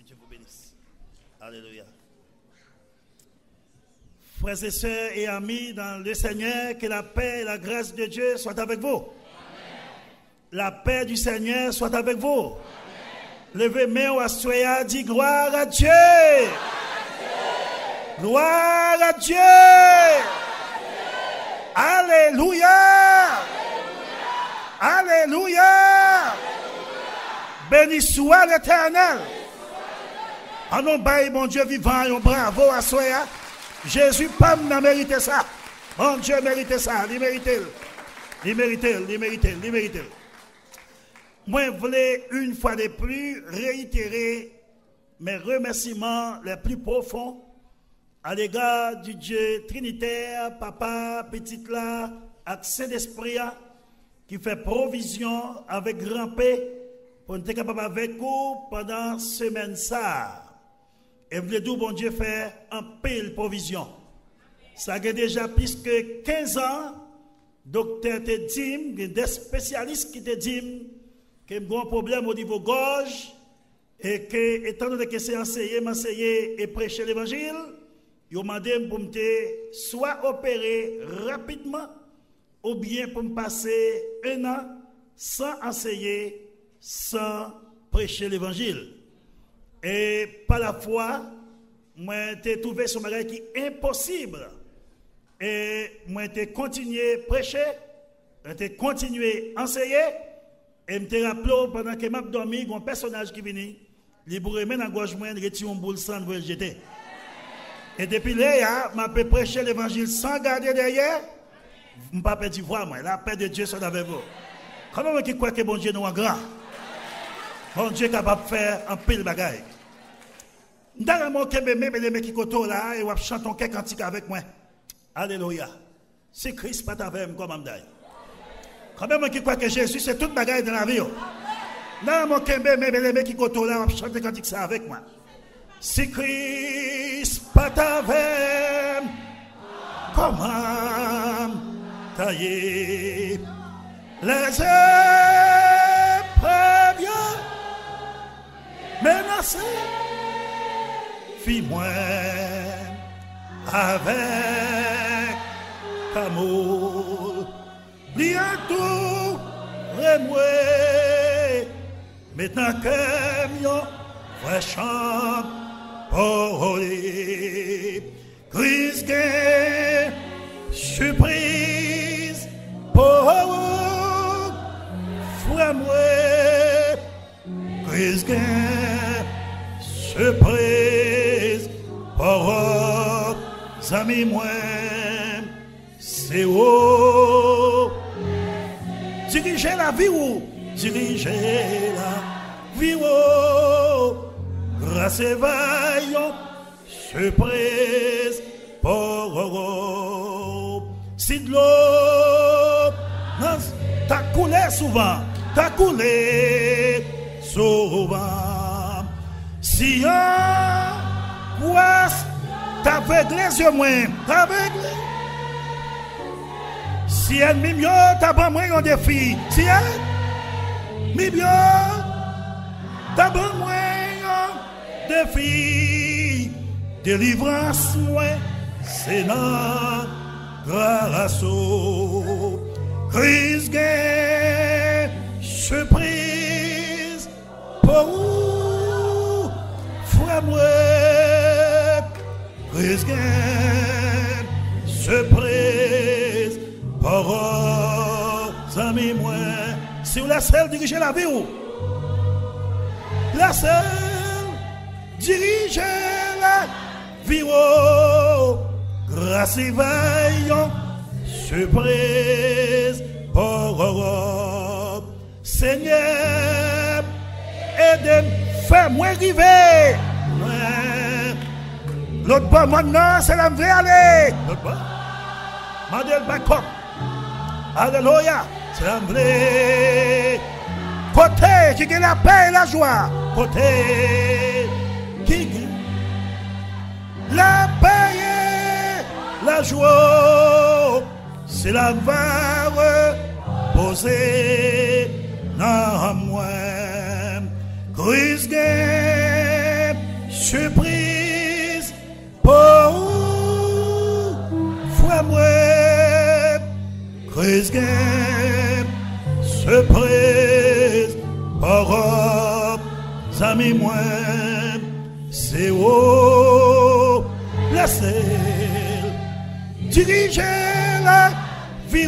Dieu vous bénisse. Alléluia. Frères et sœurs et amis dans le Seigneur, que la paix et la grâce de Dieu soient avec vous. Amen. La paix du Seigneur soit avec vous. Amen. Levez main au Astoya, dit gloire à Dieu. Gloire à Dieu. Alléluia. Alléluia. Béni soit l'Éternel. En nom de mon Dieu vivant, et bravo à Soya. Jésus pas n'a mérité ça. Mon Dieu mérite ça. Il mérite. Il mérite. Il mérite. Il mérite. Moi, je voulais une fois de plus réitérer mes remerciements les plus profonds à l'égard du Dieu trinitaire, Papa, Petit là, et Saint-Esprit, qui fait provision avec grand paix pour être capable avec vous pendant semaine ça. Et vous voulez dire, bon Dieu, faire un pile provision. Ça a déjà plus que 15 ans, docteur te dit, des spécialistes qui te disent qu'il y a un problème au niveau gorge et que, étant donné que c'est m'enseigner et prêcher l'évangile, ils ont demandé pour me soit opérer rapidement ou bien pour me passer un an sans enseigner, sans prêcher l'évangile. Et par la foi, moi j'ai trouvé ce bagage qui est impossible. Et moi j'ai continué à prêcher, j'ai continué à enseigner. Et je me rappelé pendant que je dormi, il y a un personnage qui vient, il remet dans la gorge, il retire un boule sans le jeter. Et depuis là, je peux prêcher l'évangile sans garder derrière. Je ne peux pas dire voir, moi. La paix de Dieu soit avec vous. Comment qui croit que bon Dieu nous est grand? Bon Dieu est capable de faire un pile de bagaille. Dans mon cœur, les qui côté là, et on chante un cantique avec moi. Alléluia. C'est Christ pas avec moi comme Amdaï. Quand même qui croit que Jésus c'est toute bagaille dans la vie. Dans mon cœur, les qui côté là, on chante un cantique ça avec moi. Si Christ pas avec moi, comment tailler les épreuves menacées? Fis-moi avec amour, bientôt remoué, maintenant que mieux vrai chant pour lui. Christ gagne surprise pour frère moi. Christ gagne surprise pour amis moi. C'est où diriger la vie ou diriger la vie ou grâce et vaillant surprise pour si de l'eau t'as coulé souvent si un poisse t'aveugle les yeux moins t'aveugle si un mignon t'as pas moins un défi si un mignon t'as pas moins un défi délivrance moins c'est notre grâce Christ gagne surprise pour frère moi Christ gagne surprise pour amis moi si vous la seule diriger la vie ou la seule diriger la vie ou grâce et vaillant surprise pour Seigneur aide-moi fais-moi arriver l'autre bas maintenant c'est la vraie aller l'autre bas Madel Backup Alléluia c'est la vraie côté qui gagne la paix et la joie côté qui gagne la paix et la joie c'est la va reposer dans moi Christ gagne surprise pour foi moi, crise surprise pour amis moi, c'est où placé, diriger la vie,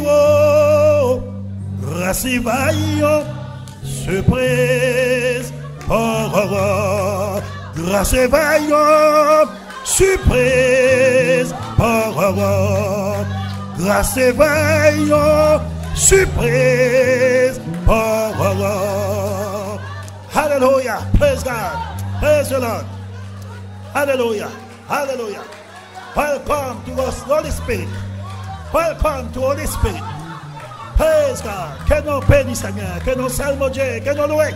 grâce et vaillant, surprise pour grâce et vaillant, surprise pour grâce et vaillant, surprise pour Hallelujah, praise God, praise the Lord. Hallelujah, hallelujah. Welcome to us, Holy Spirit. Welcome to Holy Spirit. Praise God. Que nous bénisse, Seigneur. Que nous salmons Dieu. Que nous louons.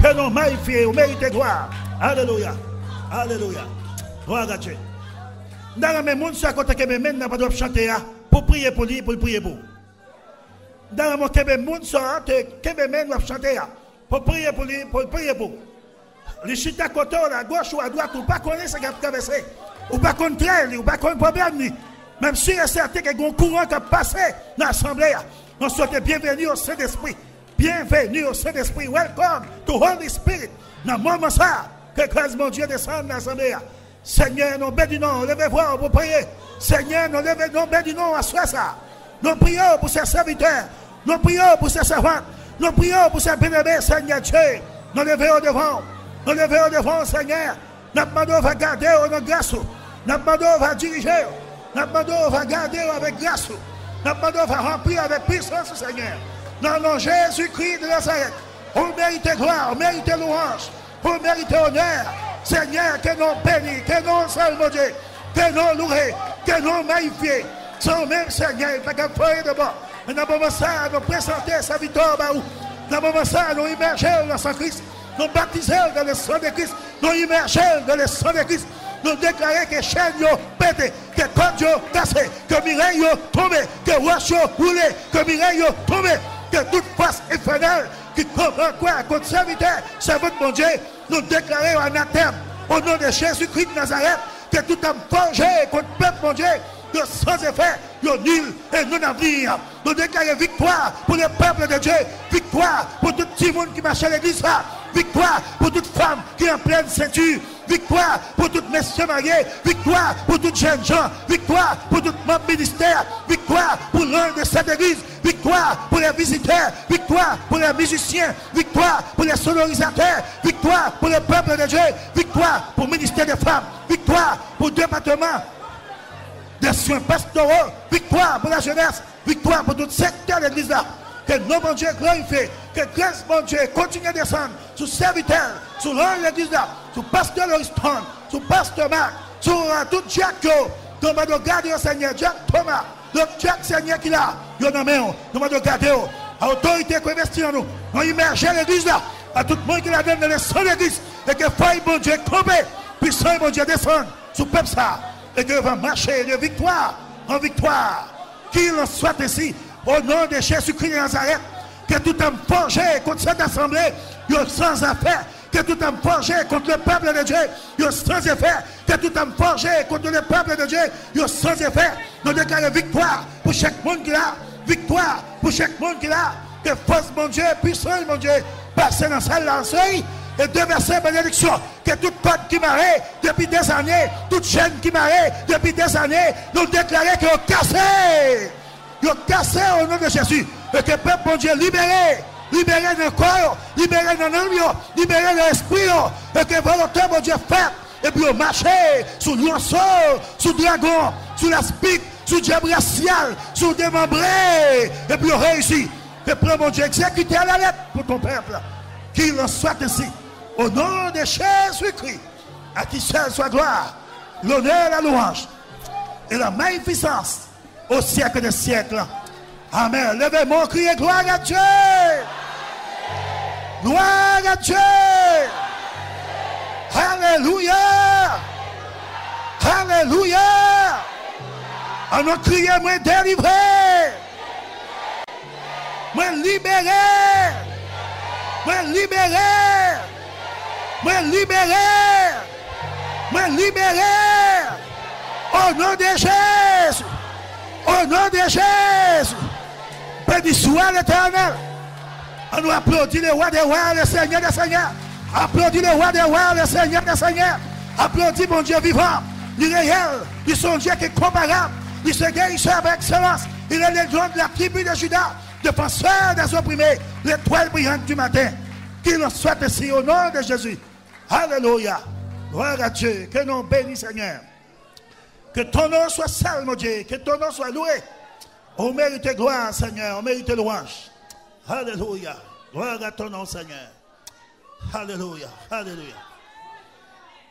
Que nous magnifions. Méritez gloire. Alléluia. Alléluia. Gloire à Dieu. Dans le même monde, c'est à côté que mes mains n'ont pas de chanter pour prier pour lui, pour prier pour. Dans le monde, que mes mains sont que mes mains doivent chanter pour prier pour lui, pour prier pour. Les chita côté, à gauche ou à droite, ou pas connaître ce qu'il a traversé. Ou pas contre elle, ou pas contre problème. Même si il y a certains qui ont un courant qui a passé dans l'assemblée, nous sommes bienvenus au Saint-Esprit. Bienvenue au Saint-Esprit. Welcome to Holy Spirit. Dans le moment ça, que grâce mon Dieu descende dans l'assemblée. Seigneur, nous bénissons, levez-vous pour prier. Seigneur, nous bénissons à soi ça. Nous prions pour ces serviteurs. Nous prions pour ces servantes. Nous prions pour ces bénévoles, Seigneur Dieu. Nous levons devant. Nous levons devant, Seigneur. Nous demandons à garder nos grâces. Nous demandons à diriger. Nous demandons à garder avec grâce. Nous demandons à remplir avec puissance, Seigneur. Dans le nom de Jésus-Christ de Nazareth. On mérite gloire, on mérite louange, on mérite honneur. Seigneur, que nous bénissons, que nous salvons Dieu, que nous louons, que nous magnifions. Sans même, Seigneur, il n'y a pas de feuille de bord. Mais dans le moment ça, nous présentons sa victoire. Dans le moment ça, nous immergeons dans le sang de Christ. Nous baptisons dans le sang de Christ. Nous immergeons dans le sang de Christ. Nous déclarons que chaîne yo pété, que corde yo cassé, que mireille yo tombé, que roche yo roulé, que mireille yo tombé, que toute force infernale qui comprend quoi contre serviteur, c'est votre mon Dieu. Nous déclarons anathème au nom de Jésus-Christ de Nazareth que tout homme forgé contre le peuple mon Dieu, de sans effet, de nul et non avenir. Nous déclarons victoire pour le peuple de Dieu, victoire pour tout petit monde qui marche à l'église, victoire pour toute femme qui est en pleine ceinture, victoire pour tout messieurs mariés, victoire pour toutes jeunes gens, victoire pour tout membre ministère, victoire pour l'un de cette église, victoire pour les visiteurs, victoire pour les musiciens, victoire pour les sonorisateurs, victoire pour le peuple de Dieu, victoire pour le ministère des femmes, victoire pour le département des soins pastoraux, victoire pour la jeunesse, victoire pour tout secteur de l'église là. Que nos bon Dieu glorifie, que grâce mon Dieu continue à descendre sur serviteurs, sur l'un de l'église là, sur pasteur Loriston, sur pasteur Marc, sur tout Jack, nous allons garder au Seigneur, Jack Thomas, le Jack Seigneur qui là, nous allons garder à l'autorité qui investit en nous, nous immerger l'église là, à tout le monde qui la donne dans le sang de l'église, et que faille mon Dieu tomber, puissant mon Dieu descendre sur le peuple ça, et que va marcher de victoire en victoire, qu'il en soit ainsi. Au nom de Jésus-Christ de Nazareth, que tout homme forgé contre cette assemblée, il est sans affaire. Que tout homme forgé contre le peuple de Dieu, il est sans effet. Que tout homme forgé contre le peuple de Dieu, il est sans effet. Nous déclarons victoire pour chaque monde qui l'a. Victoire pour chaque monde qui l'a. Que force mon Dieu, puissant mon Dieu, passe dans sa lancée. Et deux versets bénédiction. Que toute côte qui m'arrête depuis des années, toute chaîne qui m'arrête depuis des années, nous déclarons qu'ils ont cassé. Ils ont cassé au nom de Jésus. Et que le peuple, mon Dieu, libéré dans le corps, libéré dans l'âme, libéré dans l'esprit. Et que volonté, mon Dieu, fait. Et puis, on marche sous l'oiseau, sous le dragon, sous la spique, sous le diable racial, sous le démembré. Et puis, on réussit. Et puis, mon Dieu, exécuter à la lettre pour ton peuple. Qu'il en soit ainsi. Au nom de Jésus-Christ, à qui seul soit gloire, l'honneur, la louange et la magnificence au siècle des siècles. Amen. Levez-moi, criez gloire à Dieu. Gloire à Dieu. Alléluia. Alléluia. On a crié, moi délivré. Moi libéré. Moi libéré. Moi libéré. Me libérer. Au nom de Jésus. Au nom de Jésus. Béni soit l'Éternel. On nous applaudit le roi des rois, le Seigneur des seigneurs. Applaudis le roi des rois, le Seigneur des seigneurs. Applaudis mon Dieu vivant. Il est réel. Il est un Dieu qui est comparable. Il se guérisseur avec excellence. Il est le lion de la tribu de Judas, défenseur des opprimés, l'étoile brillante du matin. Qu'il en soit ainsi au nom de Jésus. Alléluia. Gloire à Dieu. Que nous bénisse, Seigneur. Que ton nom soit saint, mon Dieu. Que ton nom soit loué. On mérite gloire, Seigneur. On mérite louange. Alléluia. Gloire à ton nom, Seigneur. Alléluia. Alléluia.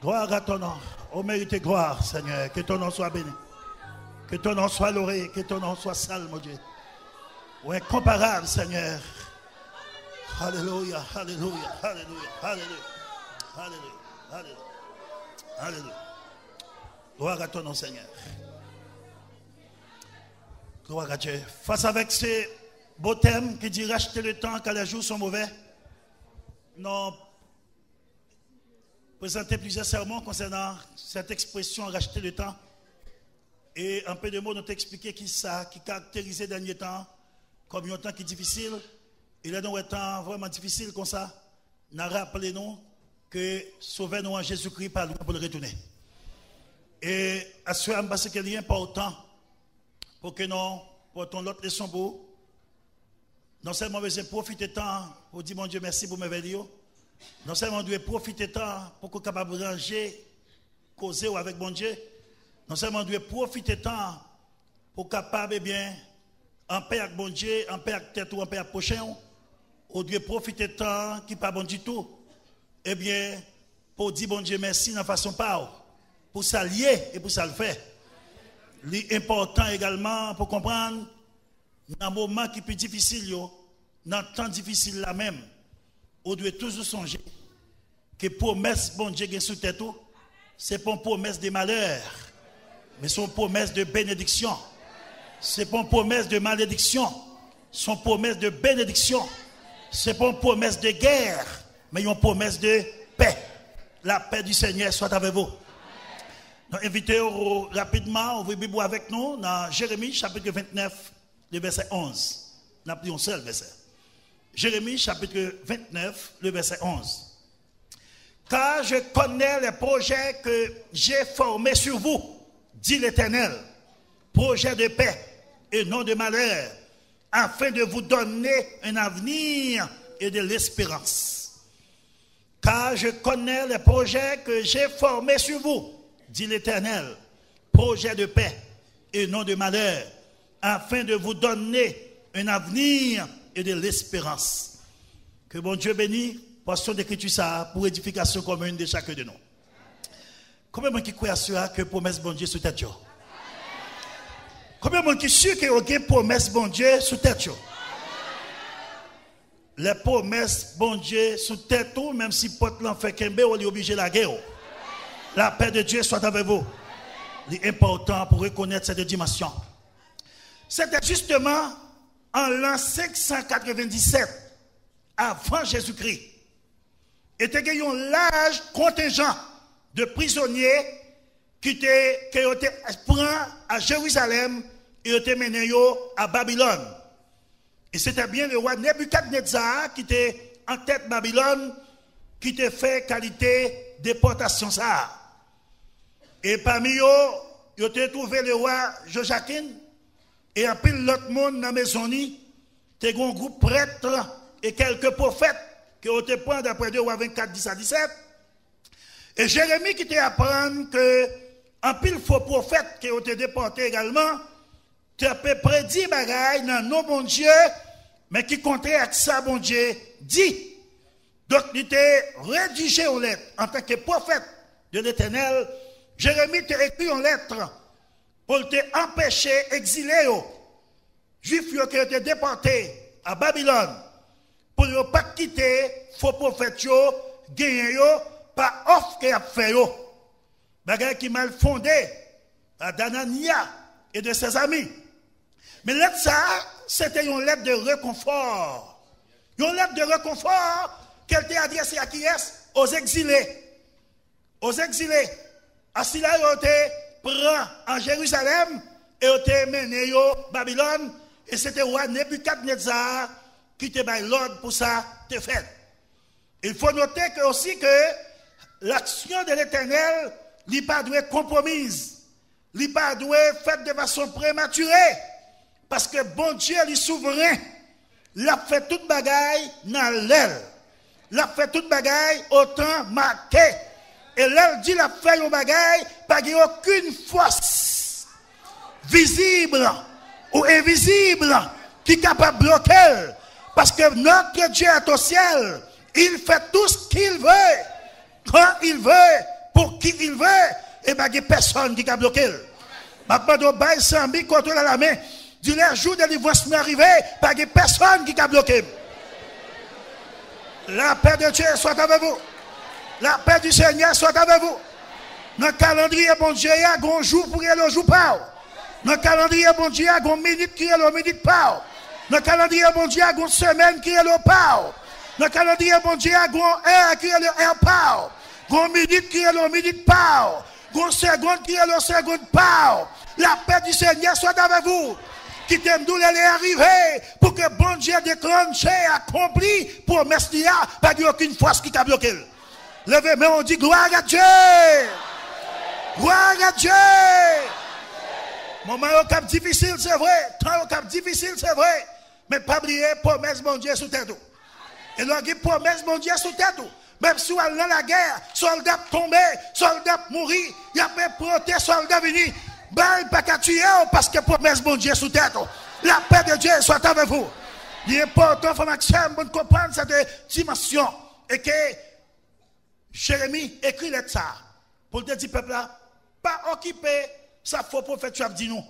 Gloire à ton nom. On mérite gloire, Seigneur. Que ton nom soit béni. Que ton nom soit loué. Que ton nom soit saint, mon Dieu. Ou incomparable, Seigneur. Alléluia. Alléluia. Alléluia. Alléluia. Alléluia. Alléluia. Alléluia. Gloire à ton nom, Seigneur. Gloire à Dieu. Face avec ces beaux thèmes qui disent racheter le temps quand les jours sont mauvais, nous avons présenté plusieurs sermons concernant cette expression racheter le temps. Et un peu de mots nous ont expliqué qui caractérisait le dernier temps comme un temps qui est difficile. Il est dans un temps vraiment difficile comme ça. Nous avons rappelé nous que sauver nous en Jésus-Christ par nous pour le retourner. Et à ce moment, parce qu'il est important pour que nous portons l'autre leçon pour non seulement nous devons profiter de temps pour dire mon Dieu merci pour mes vidéos, non seulement nous devons profiter de temps pour qu'on soit capable de ranger, causer avec mon Dieu, non seulement nous devons profiter de temps pour qu'on soit capable de bien en paix avec mon Dieu, en paix avec tête ou en paix avec prochain, on doit profiter de temps qui n'est pas bon du tout, eh bien, pour dire bon Dieu merci de façon pas. Pour s'allier et pour ça le faire. L'important également pour comprendre, dans un moment qui est plus difficile, dans un temps difficile là même, on doit toujours songer que promesse bon Dieu qui sous tête, ce n'est pas une promesse de malheur, mais c'est une promesse de bénédiction. Ce n'est pas une promesse de malédiction, c'est une promesse de bénédiction. Ce n'est pas une promesse de guerre, mais une promesse de paix. La paix du Seigneur soit avec vous. Nous invitons rapidement, ouvrez la Bible avec nous dans Jérémie chapitre 29, le verset 11. Nous avons pris un seul verset. Jérémie chapitre 29, le verset 11. Car je connais les projets que j'ai formés sur vous, dit l'Éternel, projets de paix et non de malheur, afin de vous donner un avenir et de l'espérance. Car je connais les projets que j'ai formés sur vous, dit l'Éternel, projet de paix et non de malheur, afin de vous donner un avenir et de l'espérance. Que bon Dieu bénisse, portion d'écriture ça pour édification commune de chacun de nous. Combien de gens qui croient à cela que promesse bon Dieu sous tête? Combien de gens qui sont sûrs qu'il y a une promesse bon Dieu sous tête? Les promesses bon Dieu sous tête, même si porte l'en fait qu'un bé, on est obligé de la guerre. La paix de Dieu soit avec vous. C'est important pour reconnaître cette dimension. C'était justement en l'an 597, avant Jésus-Christ. Et il y a un large contingent de prisonniers qui ont été pris à Jérusalem et ont été menés à Babylone. Et c'était bien le roi Nebuchadnezzar qui était en tête de Babylone, qui était fait qualité déportation ça. Et parmi eux, ils ont trouvé le roi Joachim et un peu l'autre monde dans la maison. Il y a un groupe prêtre et quelques prophètes qui ont été pris d'après 2 rois 24, 10 à 17. Et Jérémie qui était apprendre que un pile faux prophètes qui ont été déportés également, tu as prédit bagaille dans nos bon Dieu, mais qui contraire avec ça, bon Dieu, dit. Donc, il était rédigé en lettres en tant que prophète de l'Éternel. Jérémie t'a écrit en lettres pour te empêcher d'exiler les Juifs qui ont été déportés à Babylone pour ne pas quitter faux prophètes, gagner par offre qu'il a fait. Bagaille qui mal fondé à Danania et de ses amis. Mais lettre ça, c'était une lettre de réconfort. Une lettre de réconfort qu'elle était adressée à qui est? Aux exilés. Aux exilés. Ainsi là, ils été pris en Jérusalem et ils été menés à Babylone. Et c'était roi Nebuchadnezzar qui te baille l'ordre pour ça te fait. Il faut noter que aussi que l'action de l'Éternel n'est pas douée compromise, n'est pas douée faite de façon prématurée, parce que bon Dieu est souverain. Il a fait toute bagaille dans l'aile. Il a fait toute bagaille au temps marqué. Et l'aile dit la fait une bagaille, pas qu'il n'y a aucune force visible ou invisible qui est capable de bloquer. Parce que notre Dieu est au ciel. Il fait tout ce qu'il veut, quand il veut, pour qui il veut. Et bien, il n'y a personne qui a bloqué. Maintenant, on baille sans bi contre la main. Du jour de délivrance m'arriver, pas de personne qui a bloqué. La paix de Dieu soit avec vous. La paix du Seigneur soit avec vous. Dans le calendrier, bon Dieu, il y a un jour pour le jour pas. Dans le calendrier, bon Dieu, il y a une minute qui est le minute pas. Dans le calendrier, bon Dieu, il y a une semaine qui est le pas. Dans le calendrier, bon Dieu, il y a une heure qui est le heure pas. Une minute qui est le minute pas. Une seconde qui est le seconde pas. La paix du Seigneur soit avec vous. Qui t'aime d'où elle est arrivée pour que bon Dieu déclenche et accompli promesse d'IA, pas qu'il n'y a aucune force qui t'a bloqué. Levez, mais on dit gloire à Dieu. Gloire à Dieu. Moment au cap difficile, c'est vrai. Temps au cap difficile, c'est vrai. Mais pas oublier promesse bon Dieu sous tête. Et là, il y a promesse bon Dieu sous tête. Même si on est dans la guerre, soldats tombés, soldats mourir, il y a pas proté, soldats venus. Ben, pas qu'à tuer parce que promesse bon Dieu sous tête. La paix de Dieu soit avec vous. Il est important, faut Maxime, pour comprendre cette dimension. Et que Jérémie écrit ça. Pour te dire, peuple là, pas occuper, ça faut prophète, tu as dit nous.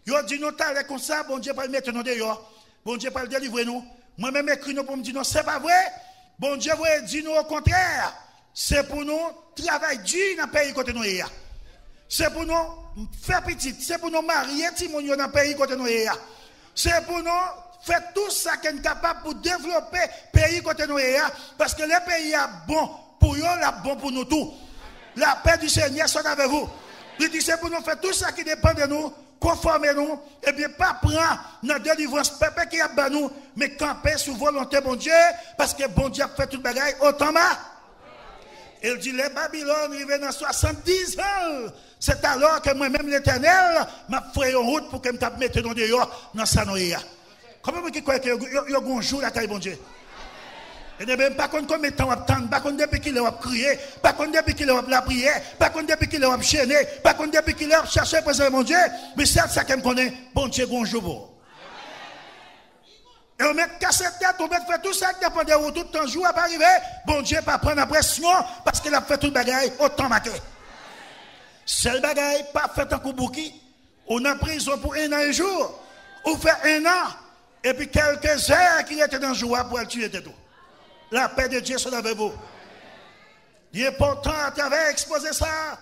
Il a dit nous, t'as comme ça, bon Dieu, pas le mettre nous dehors. Bon Dieu, pas le délivrer nous. Moi-même écrit nous pour me dire non, c'est pas vrai. Bon Dieu, vous dit nous au contraire. C'est pour nous travailler dur dans le pays côté nous. C'est pour nous faire petit, c'est pour nous marier Timon dans le pays côté nous. C'est pour nous faire tout ça qui est capable pour développer le pays côté nous. Parce que le pays est bon pour eux, est bon pour nous tous. La paix du Seigneur soit avec vous. Il dit c'est pour nous faire tout ça qui dépend de nous, conformer nous, et bien pas prendre notre délivrance peuple qui a bas nous, mais camper sous volonté bon Dieu, parce que bon Dieu a fait toute bagaille autant mal. Il dit les Babylone arrivent dans 70 ans. C'est alors que moi-même l'Éternel m'a fait une route pour que je me mette dans dehors dans sa noyée. Comment vous croyez qu'il y a un jour là, bon Dieu? Et ne même pas combien de temps on attend, pas depuis qu'il a crié, pas depuis qu'il a la prière, pas depuis qu'il a chaîné, pas depuis qu'il a cherché pour mon Dieu, mais c'est ça qu'il me connaît, bon Dieu, bon jour. Et on met cassé tête, on met fait tout ça qui dépend de vous, tout le temps, jour à pas arriver, bon Dieu, pas prendre la pression, parce qu'il a fait tout le bagaille autant marqué. Seul bagaille, pas fait un coup bouki, on est en prison pour 1 an et jour, on fait 1 an, et puis quelques heures qu'il était dans le jour pour le tuer tout. La paix de Dieu soit avec vous. Il est important à travers exposer ça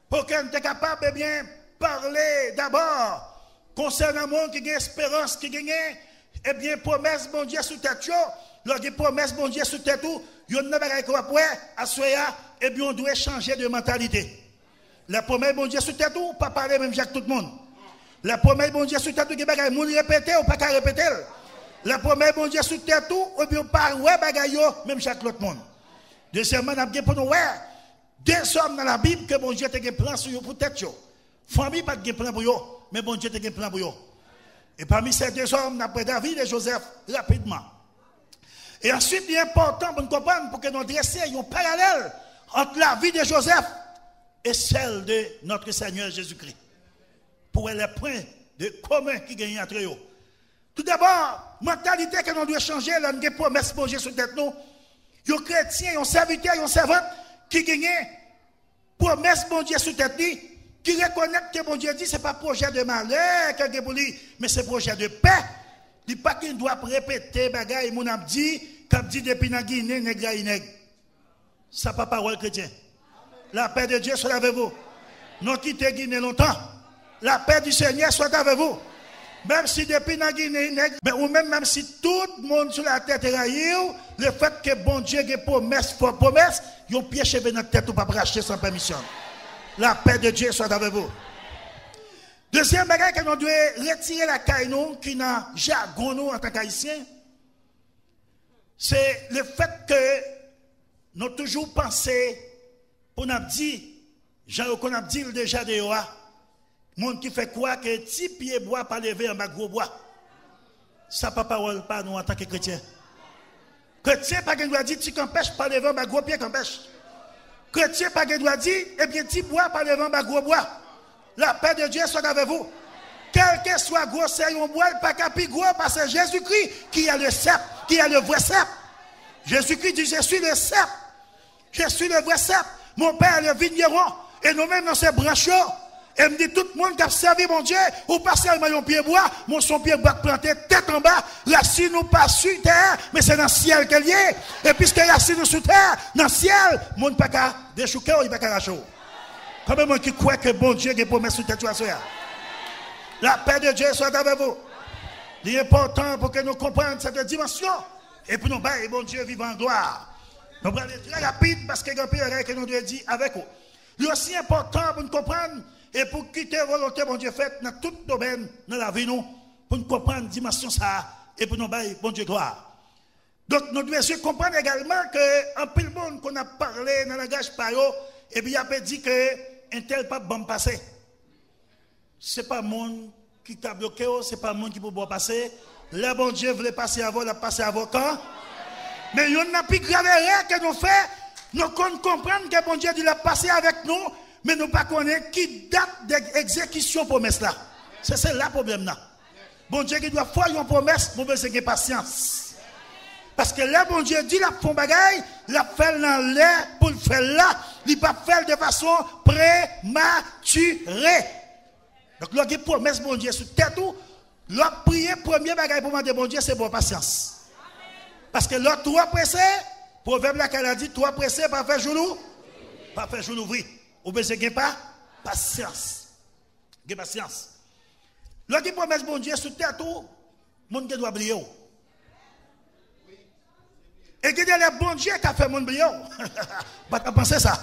pour qu'on soit capable de bien parler d'abord concernant le monde qui a espérance, qui gagne, et bien promesse bon Dieu sous tête. Lors des promesses bon Dieu sous tête, il y a une bagaille qu'on va pouvoir assurer, et bien on doit changer de mentalité. La promesse bon Dieu sous tête, pas parler même avec tout le monde. La promesse bon Dieu sous tête, il y a des bagailles, moun répéter ou pas qu'à répéter. La première, bon Dieu, sous terre tout, ou bien par ouais bagaille, même chaque autre monde. Deuxièmement, on a bien pour nous, ouais, 2 hommes dans la Bible que bon Dieu a un plan sur eux pour tête. Famille pas de plan pour eux, mais bon Dieu a un plan pour eux. Et parmi ces 2 hommes, après David et Joseph, rapidement. Et ensuite, il est important pour nous comprendre, pour que nous dressions un parallèle entre la vie de Joseph et celle de notre Seigneur Jésus-Christ. Pour les points de commun qui gagnent entre eux. Tout d'abord, mentalité que nous devons changer, là, nous avons promesse pour Jésus sur tête nous. Il y a des chrétiens, un serviteur, un servante qui gagnent promesse pour Dieu sur tête nous, qui reconnaissent que bon Dieu dit, ce n'est pas projet de malheur qu'il y a pour lui, mais c'est projet de paix. Il n'y a pas qu'il doit répéter bagaille, mon a dit, comme dit depuis la Guinée, nègre. Ça n'est pas parole chrétienne. La paix de Dieu soit avec vous. Nous quittons Guinée longtemps. La paix du Seigneur soit avec vous. Même si depuis la Guinée, ou même si tout le monde sur la tête est raillé, le fait que bon Dieu ait promesse, il y a un pied chez notre tête ou pas racheter sans permission. La paix de Dieu soit avec vous. Deuxième bagage que nous devons retirer la caille nous, qui n'a jargon nous en tant qu'haïtiens, c'est le fait que nous avons toujours pensé, pour nous dire, genre qu'on a dit déjà de Yoa, monde qui fait quoi que petit pied bois pas lever en bas gros bois. Ça pas parole pas nous en tant que chrétiens. Chrétien pas qu'il doit dire tu qu'empêche pas lever en bas gros pied qu'empêche. Chrétien pas qu'il doit dire eh bien petit bois pas lever en bas gros bois. La paix de Dieu soit avec vous. Quel que soit gros c'est un bois pas capi gros parce que Jésus-Christ qui a le cep, qui a le vrai cep. Jésus-Christ dit je suis le cep. Je suis le vrai cep. Mon père est le vigneron et nous-mêmes dans ces branches. Et me dit tout le monde qui a servi mon Dieu, ou passer à mon pied bois, mon son pied bois planté tête en bas, la si nous pas sur terre, mais c'est dans le ciel qu'elle y est. Et puisque la si nous sous terre, dans le ciel, mon pas qu'à déchouquer ou il pas qu'à racher. Comme moi qui croit que bon Dieu qui promet sous tête à la paix de Dieu soit avec vous. Il est important pour que nous comprenions cette dimension et pour nous bailler bon Dieu vivant en gloire. Nous allons aller très rapide parce que grand pire que nous devons dire avec vous. Il est aussi important pour nous comprendre et pour quitter la volonté, bon Dieu, faite dans tout domaine, dans la vie, nous, pour nous comprendre la dimension ça, et pour nous bailler, bon Dieu, gloire. Donc, nous devons comprendre également que, en pile monde qu'on a parlé dans le langage payo, et puis il a dit que un tel pas bon passer. Ce n'est pas le monde qui t'a bloqué, ce n'est pas le monde qui peut bon passer. Là, bon Dieu voulait passer avant, il a passé avant quand? Mais il y a plus grave erreur que nous faisons, nous comprenons que bon Dieu dit l'a passé avec nous. Mais nous ne connaissons pas qui date d'exécution promesse là. C'est le problème là. Bon Dieu qui doit faire une promesse, nous besoin de patience. Parce que là, bon Dieu dit la font bagaille, la fait dans l'air pour le faire là, il ne pas faire de façon prématurée. Donc, là, il promesse bon Dieu sur tête tout, là, prier premier bagaille pour demander bon Dieu, c'est bon patience. Parce que là, toi pressé, proverbe là qu'elle a dit, toi pressé, pas faire genou, pas faire genou ouvrir. Ou bien c'est pas patience. Patience. Lorsqu'il promet bon Dieu sur terre, tout le monde doit briller. Et qu'il y a le bon Dieu qui a fait mon briller. Pas penser ça.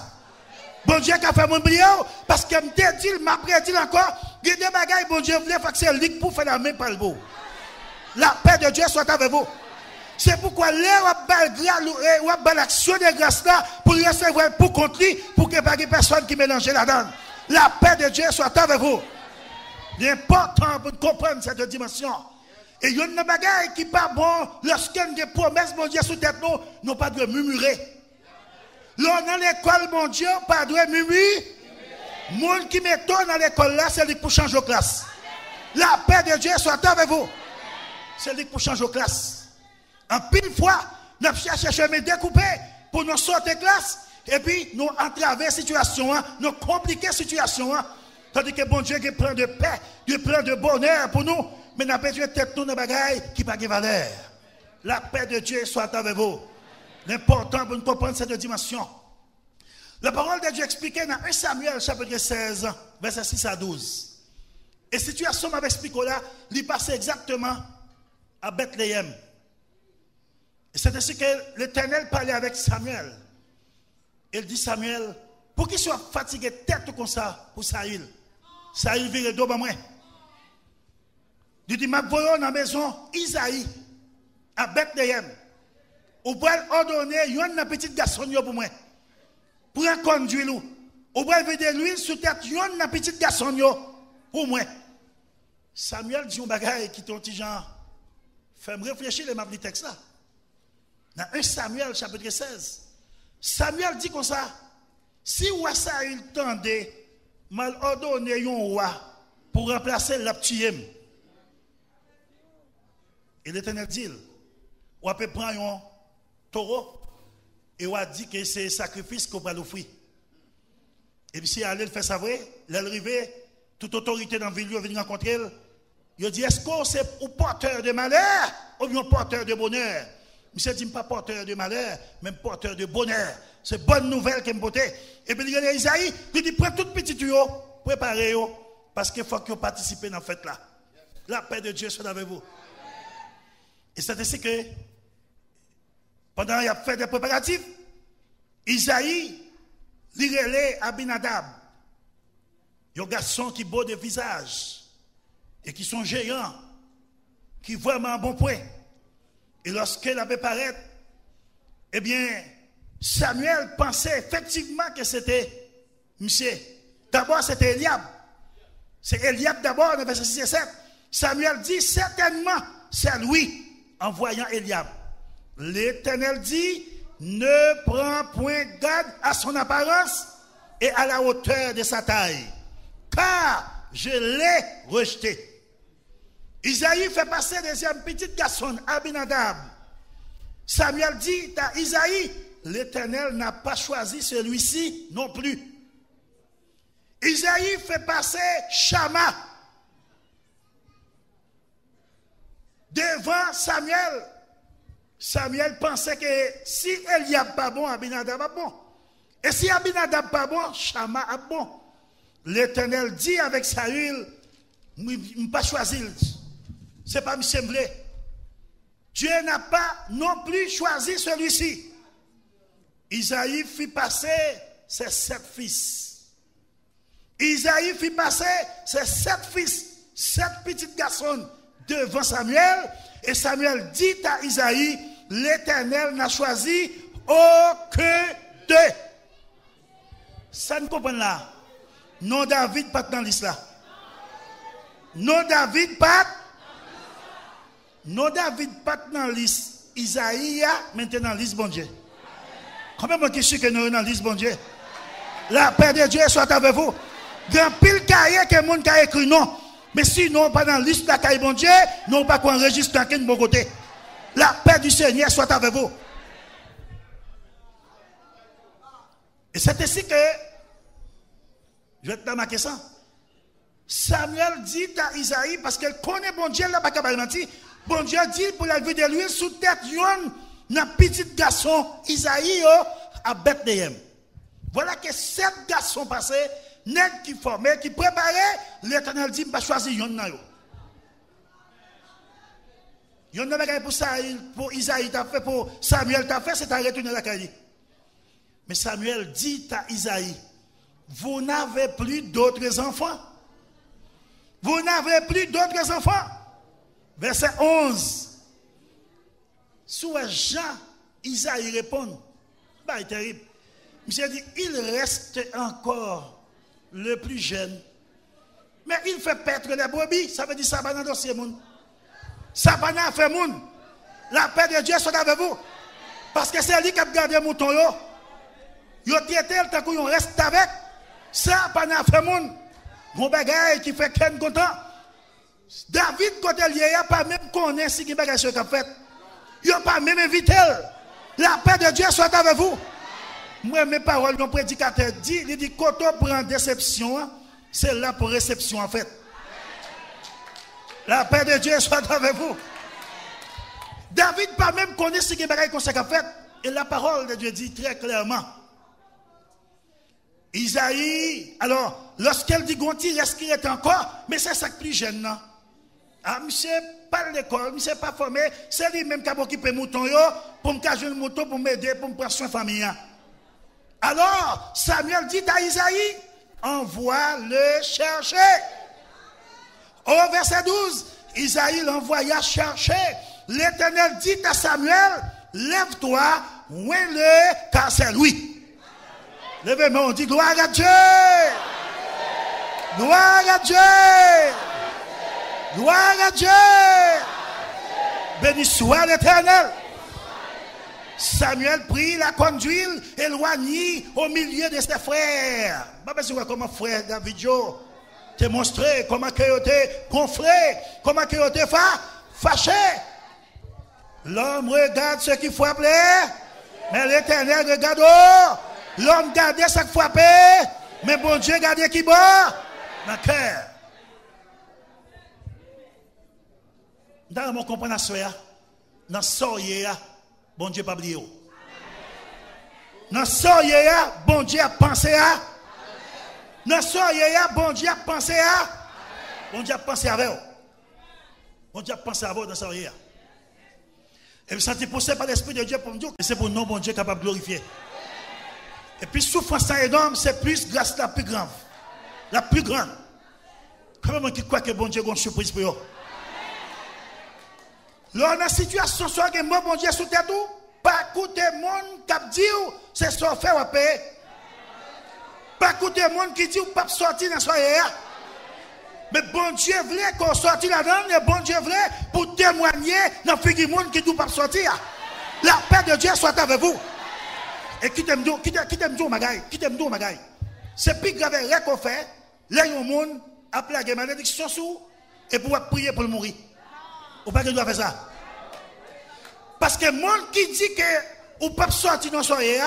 Bon Dieu qui a fait mon briller parce que me dit, m'a prédit encore, il y a des bagailles, bon Dieu voulait faire que c'est le pour faire la main par le beau. La paix de Dieu soit avec vous. C'est pourquoi là, on a l'action de grâce là pour recevoir pour contre lui, pour qu'il n'y ait pas de personne qui mélange là-dedans. La paix de Dieu soit avec vous. Il est important pour comprendre cette dimension. Et il y a une bagaille qui n'est pas bon lorsqu'il y a des promesses, mon Dieu, sous tête, nous n'avons pas de murmurer. Là, dans l'école, mon Dieu, pas de murmurer. Le monde qui met dans l'école là, c'est lui pour changer de classe. La paix de Dieu soit avec vous. C'est lui pour changer de classe. En pile fois, nous avons cherché à chemin découpé pour nous sortir de classe et puis nous entraver la situation, nous compliquer la situation. Tandis que bon Dieu a plein de paix, plein de bonheur pour nous, mais nous avons besoin de tête dans les bagailles qui n'ont pas de valeur. La paix de Dieu soit avec vous. L'important pour nous comprendre cette dimension. La parole de Dieu expliquée dans 1 Samuel chapitre 16, verset 6 à 12. Et la situation m'avait expliqué là, il passait exactement à Bethléem. Et c'est ainsi que l'Éternel parlait avec Samuel. Il dit Samuel, pour qu'il soit fatigué tête comme ça pour Saül. Saül vire le dos à moi. Il dit, ma voyons dans la maison Isaïe, à Bethléem. Ou pour ordonner, il y a un petit garçon pour moi. Pour un conduire l'eau. Ou pour vider l'huile sous tête, il y a un petit garçon pour moi. Samuel dit un bagage qui ton petit genre. Fais-moi réfléchir les maps texte là. Dans 1 Samuel chapitre 16, Samuel dit comme ça, si roi Saül tendait mal ordonné un roi pour remplacer l'aptiem, et l'Éternel dit, on peut prendre un taureau et on dit que c'est un sacrifice qu'on va l'offrir. Et puis si elle fait ça vrai, l'arrivée, toute autorité dans la ville, vient rencontrer elle, il dit, est-ce que c'est un porteur de malheur ou un porteur de bonheur? Monsieur dit pas porteur de malheur, même porteur de bonheur. C'est bonne nouvelle qu'il me porte. Et puis il y a Isaïe, il dit prends tout petit tuyau, préparez-vous, parce qu'il faut que vous participez dans la fête là. La paix de Dieu soit avec vous. Et c'est ainsi que, pendant qu'il a fait des préparatifs, Isaïe, il relève Abinadab, un garçon qui beau de visage et qui sont géants, qui vraiment un bon point. Et lorsqu'elle avait paraître, eh bien, Samuel pensait effectivement que c'était monsieur. D'abord, c'était Eliab. C'est Eliab d'abord, dans verset 6 et 7. Samuel dit, certainement, c'est lui, en voyant Eliab. L'Éternel dit, ne prends point garde à son apparence et à la hauteur de sa taille, car je l'ai rejeté. Isaïe fait passer deuxième petit garçon, Abinadab. Samuel dit à Isaïe, l'Éternel n'a pas choisi celui-ci non plus. Isaïe fait passer Shama devant Samuel. Samuel pensait que si Eliab pas bon, Abinadab pas bon. Et si Abinadab pas bon, Shama est bon. L'Éternel dit avec Saül, je ne pas choisi. Ce n'est pas M. Dieu n'a pas non plus choisi celui-ci. Isaïe fit passer ses 7 fils. Isaïe fit passer ses 7 fils, 7 petits garçons devant Samuel. Et Samuel dit à Isaïe, l'Éternel n'a choisi aucun d'eux. Ça ne comprend là. Non, David pas dans l'islam. Non, David pas. Non, David pas dans l'islam. Isaïe maintenant dans l'islam, bon Dieu. Combien de gens que nous dans l'islam, bon Dieu? La paix de Dieu soit avec vous. Grand pile cahier que monde a écrit non. Mais si nous pas dans l'islam, la cahier, bon Dieu, nous pas qu'on enregistre dans quel bon côté. La paix du Seigneur soit avec vous. Et c'est ainsi que je vais te marquer ça. Samuel dit à Isaïe, parce qu'elle connaît bon Dieu, là, pas capable de mentir. Bon Dieu dit pour la vie de lui, sous tête, un petit garçon, Isaïe, à Bethléem. Voilà que 7 garçons passés, net qui formaient, qui préparaient, l'Éternel dit, pas choisir yon nan yo. Yon nan bagay pour Isaïe, t'as fait, pour Samuel, t'as fait, c'est à retourner la caille. Mais Samuel dit à Isaïe, vous n'avez plus d'autres enfants. Vous n'avez plus d'autres enfants. Verset 11. Sous Jean, Isaïe répond, bah, c'est terrible. Monsieur dit, il reste encore le plus jeune. Mais il fait paître les brebis. Ça veut dire ça va dans le dossier, moun. Ça va dans fait moun. La paix de Dieu soit avec vous. Parce que c'est lui qui a gardé le mouton. Yo traité le temps qu'on reste avec. Ça va dans fait moun. Mon bagage qui fait qu'un content. David, quand il n'y a pas même connaît si qui bagage qu'il a fait. Il n'a pas même invité. La paix de Dieu soit avec vous. Moi, mes paroles, mon prédicateur dit, il dit, quand on prend déception, c'est là pour réception en fait. La paix de Dieu soit avec vous. David pas même connaît ce qui est qu'on s'est fait. Et la parole de Dieu dit très clairement. Isaïe, alors, lorsqu'elle dit Gonti, est-ce qu'il est encore? Mais c'est ça que plus jeune, non? Ah, monsieur, pas l'école, monsieur, pas formé, c'est lui-même qui a occupé le mouton, pour me cacher le mouton, pour m'aider, pour me prendre soin de famille. Alors, Samuel dit à Isaïe, envoie le chercher. Au verset 12, Isaïe l'envoya chercher. L'Éternel dit à Samuel, lève-toi, ouin-le, car c'est lui. Levez-moi, on dit gloire à Dieu. Gloire à Dieu. Gloire à Dieu. Béni soit l'Éternel. Samuel prit la conduite, éloigné au milieu de ses frères. Comment frère David Joe te montré comment il était gonflé, comment il était fâché. L'homme regarde ce qui frappe, mais l'Éternel regarde l'homme garde ce qui frappe, mais bon Dieu garde qui bat dans le cœur. Dans mon compréhension, dans ce bon Dieu pas oublié. Dans ce bon Dieu a pensé à. Dans ce bon Dieu a pensé à. Bon Dieu a pensé à vous. Bon Dieu a pensé à vous dans ce et vous sentez poussé par l'Esprit de Dieu pour me dire que c'est pour nous, bon Dieu, capable de glorifier. Et puis, souffrance énorme, c'est plus grâce la plus grave. La plus grande. Comment qui croit que bon Dieu a une surprise pour eux? Là, dans la situation, soit que moi, bon Dieu, sous tête, pas écouter le monde qui dit c'est ce qu'on fait à payer. Pas écouter le monde qui dit ou pas sortir dans la soirée. Mais bon Dieu voulait qu'on sorte là-dedans, et bon Dieu voulait pour témoigner dans le du monde qui ne doit pas sortir. La paix de Dieu soit avec vous. Et qui t'aime d'où, magaï. C'est plus grave qu'on fait, là, il y a un monde a plagué malédiction sous et pour prier pour le mourir. Ou pas que doit faire ça. Parce que le monde qui dit que ou pas sortir dans la soirée,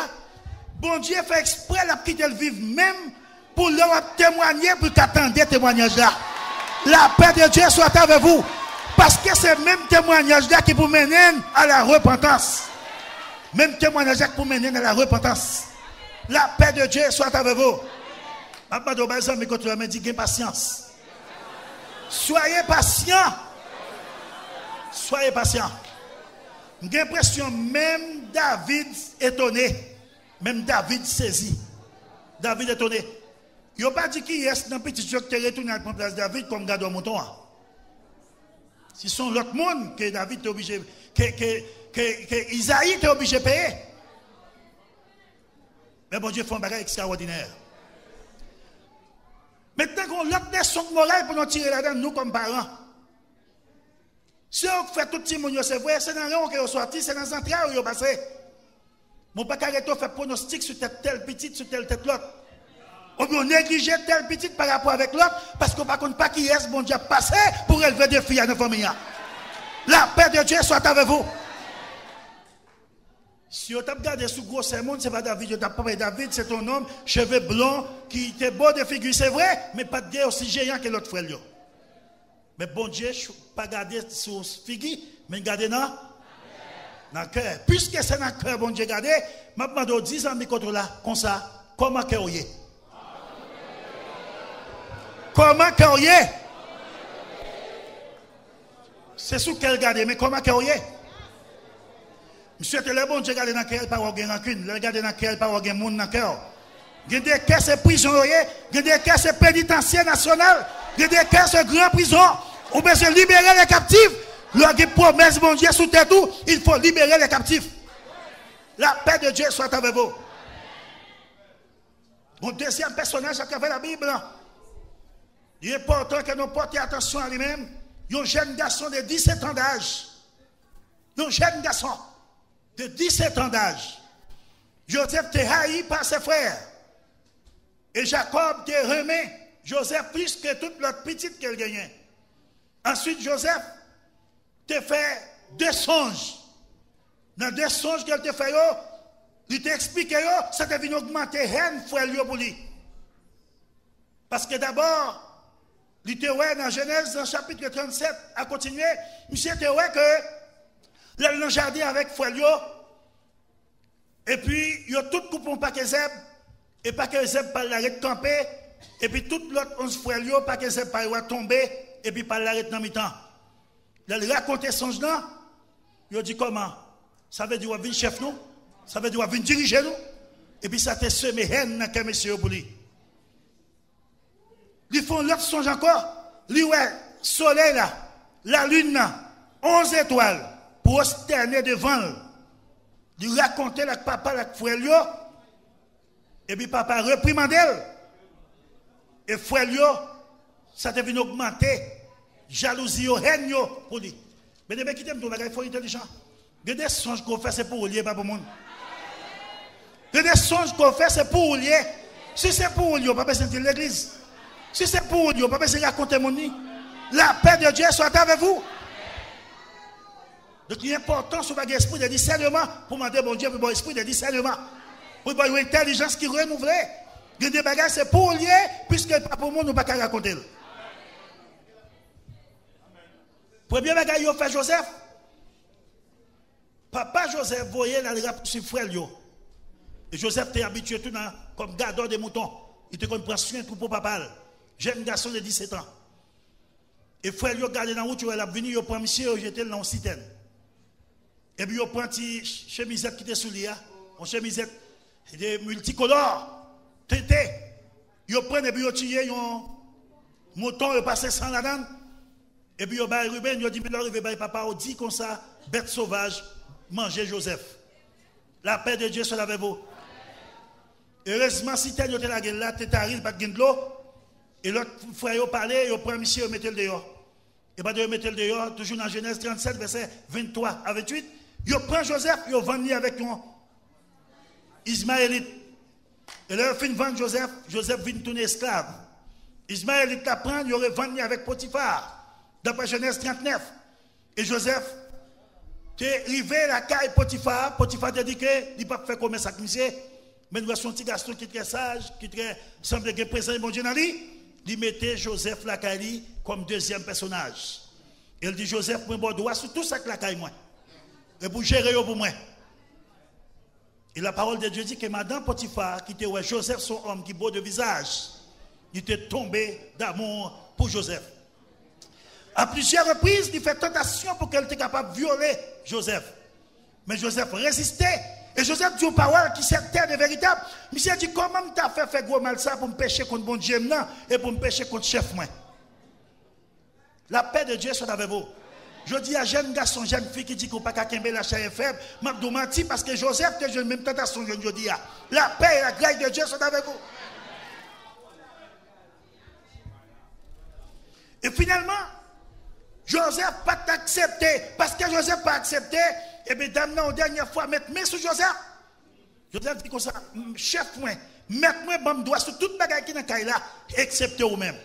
bon Dieu fait exprès la quitter le vivre même pour leur témoigner, pour qu'attendre témoignage là. La paix de Dieu soit avec vous. Parce que c'est le même témoignage là qui vous mène à la repentance. Même témoignage là qui vous mène à la repentance. La paix de Dieu soit avec vous. Papa de Bazan, mais quand tu me dit, patience. Soyez patient. Soyez patient. J'ai l'impression, même David étonné, même David saisi. David étonné. Il n'a pas dit qu'il y a un petit jeu qui est retourné à la place de David comme garde au mouton. Si sont l'autre monde que David est obligé, que Isaïe est obligé de payer. Mais bon Dieu fait un bagage extraordinaire. Maintenant qu'on a l'autre son morale pour nous tirer là-dedans, nous comme parents. Si on fait tout petit monde, c'est vrai, c'est dans le rang qui est sorti, c'est dans le central où il est passé. Mon pas carrément fait pronostic sur telle petite, sur telle l'autre. On peut négliger telle petite par rapport avec l'autre, parce qu'on ne compte pas qui est bon Dieu passé pour élever des filles à nos familles. La paix de Dieu soit avec vous. Si on t'a regardé sous gros sermon, c'est pas David, David, c'est ton homme, cheveux blancs, qui était beau de figure, c'est vrai, mais pas de guerre aussi géant que l'autre frère. Mais bon Dieu, pas garder sur figure, mais garder dans le cœur. Puisque c'est dans le cœur, bon Dieu, garder, je me demande 10 ans, mais contre là, comme ça, comment que vous êtes? Comment que vous êtes? C'est sous quel garder, mais comment que vous êtes? Monsieur, le bon Dieu garde dans le cœur, pas avoir rancune, le garde dans le cœur, pas avoir monde dans le cœur. Il y a des cas, c'est prison, il y a des cas, c'est pénitentiaire national, il y a des cas, c'est grand prison. On peut se libérer les captifs. Lorsqu'il promesse, bon Dieu, sous tête tout, il faut libérer les captifs. La paix de Dieu soit avec vous. Mon deuxième personnage qui avait la Bible, il est important que nous portions attention à lui-même. Un jeune garçon de 17 ans d'âge. Un jeune garçon de 17 ans d'âge. Joseph était haï par ses frères. Et Jacob était remis Joseph plus que toute l'autre petite qu'elle gagnait. Ensuite, Joseph t'a fait 2 songes. Dans 2 songes qu'elle t'a fait, il t'a expliqué, ça t'a venu augmenter haine frère pour lui. Parce que d'abord, il était dans Genèse, dans le chapitre 37, à continuer, monsieur était que il est dans le jardin avec frère et puis il a tout coupé un paquet zèbre, et paquet zèbre par l'arrêt de camper, et puis tout l'autre 11 frères, paquet zèbre par tomber, et puis par l'arrêt dans mi-temps. Il a raconté son nom, il a dit comment? Ça veut dire qu'il va venir chef nous, ça veut dire qu'il va venir diriger nous, et puis ça te semé haine dans le monsieur pour lui. Ils font l'autre songe encore, lui ouais, soleil là, la lune là, 11 étoiles, pour se terner devant lui. Il racontait avec papa, avec frère Lio, et puis papa reprimandait. Et frère Lio, ça devient augmenter, jalousie, haine pour lui. Mais les mecs qui t'aiment, il faut être intelligent. Il y a des songes qu'on fait, c'est pour lier, pas pour le monde. Il y a des songes qu'on fait, c'est pour lier. Si c'est pour lier, pas besoin de l'église. Si c'est pour lier, pas besoin de raconter mon nid. La paix de Dieu soit avec vous. Donc il est important sur votre esprit de discernement pour demander bon Dieu pour votre esprit de discernement. Pour votre intelligence qui renouvelle. Il y a des bagages, c'est pour lier, puisque pas pour moi, nous ne pouvons pas raconter. Premier bagage, il a fait Joseph. Papa Joseph voyait la rap sur frère. Et Joseph était habitué tout comme gardeur des moutons. Il était comme prendre soin pour papa. Jeune garçon de 17 ans. Et frère, il a gardé dans la route, il a venu, il a pris monsieur, il était dans une citerne. Et puis il a pris une chemisette qui était sous lui, une chemisette multicolore, traitée. Ils prennent et puis ils tirent un mouton, ils passent sans la donne. Et puis ils baillent Ruben, ils disent, mais là, papa, on dit comme ça, bête sauvage, manger Joseph. La paix de Dieu soit avec vous. Heureusement, si tu as la gueule là, tu arrives, pas de l'eau. Et l'autre frère parlait, il prend monsieur, il met le dehors. Et pas de mettre le dehors, toujours dans Genèse 37, verset 23 à 28. Il prend Joseph, il vend avec un Ismaélite. Et là, il finit de vendre Joseph, Joseph vient tourner esclave. Ismaélite l'apprend, il aurait vendu avec Potiphar. D'après Genèse 39. Et Joseph, qui est arrivé à la caille Potiphar, Potiphar a dit qu'il ne peut pas faire comme ça, mais nous avons son petit garçon qui est très sage, qui semble que présent et bon Dieu dans lui. Il mettait Joseph la caille comme deuxième personnage. Il dit Joseph, moi, je dois sur tout ça que la caille, moi. Et pour gérer pour moi. Et la parole de Dieu dit que Madame Potiphar, qui était Joseph, son homme qui est beau de visage, il était tombé d'amour pour Joseph. À plusieurs reprises, il fait tentation pour qu'elle était capable de violer Joseph. Mais Joseph résistait. Et Joseph dit aux paroles qui c'était de véritable. Monsieur dit, comment tu as fait gros mal ça pour me pécher contre bon Dieu et pour me pécher contre chef moi? La paix de Dieu soit avec vous. Je dis à jeune garçon, jeune fille qui dit qu'on ne peut pas qu'à la chair est faible, je me menti parce que Joseph, que je même tentation, je dis, la paix et la grâce de Dieu sont avec vous. Et finalement, Joseph n'a pas accepté. Parce que Joseph n'a pas accepté, et bien, dame, la dernière fois, mettre main sur Joseph. Joseph dit comme ça, chef, moi, mettez-moi, bon, doigt sur toute bagaille qui est dans le là, excepté vous-même.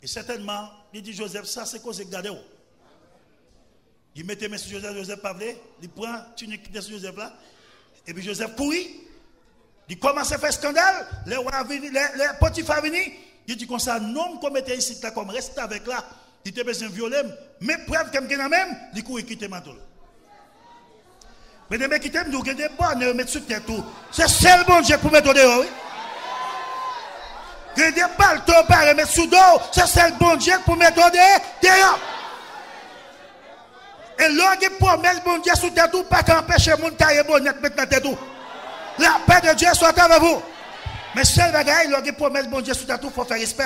Et certainement, il dit Joseph, ça c'est quoi, c'est garder. Il mettait main sur Joseph, Joseph pas voulu, il prend tunique de Joseph là, et puis Joseph pourrit. Il commence à faire scandale, les Potiphar venu, il dit comme ça, non, comme était ici, là, comme reste avec là. Il était besoin de violer, mais preuve comme qu'il y en a même, il court et quitte manteau. Mais les mecs qui t'aiment, nous, il y a des bonnes, mettre sur terre tout. C'est seul bon Dieu pour mettre dehors, oui. Il y a des balles, tu vas mettre sous dos, c'est seul bon Dieu pour mettre dehors. Et là, il pour mettre bon Dieu sur terre tout, pas qu'empêcher mon taille bon net mettre dans terre tout. La paix de Dieu soit avec vous. Mais seul bagaille, il pour mettre bon Dieu sur terre tout, il faut faire respect.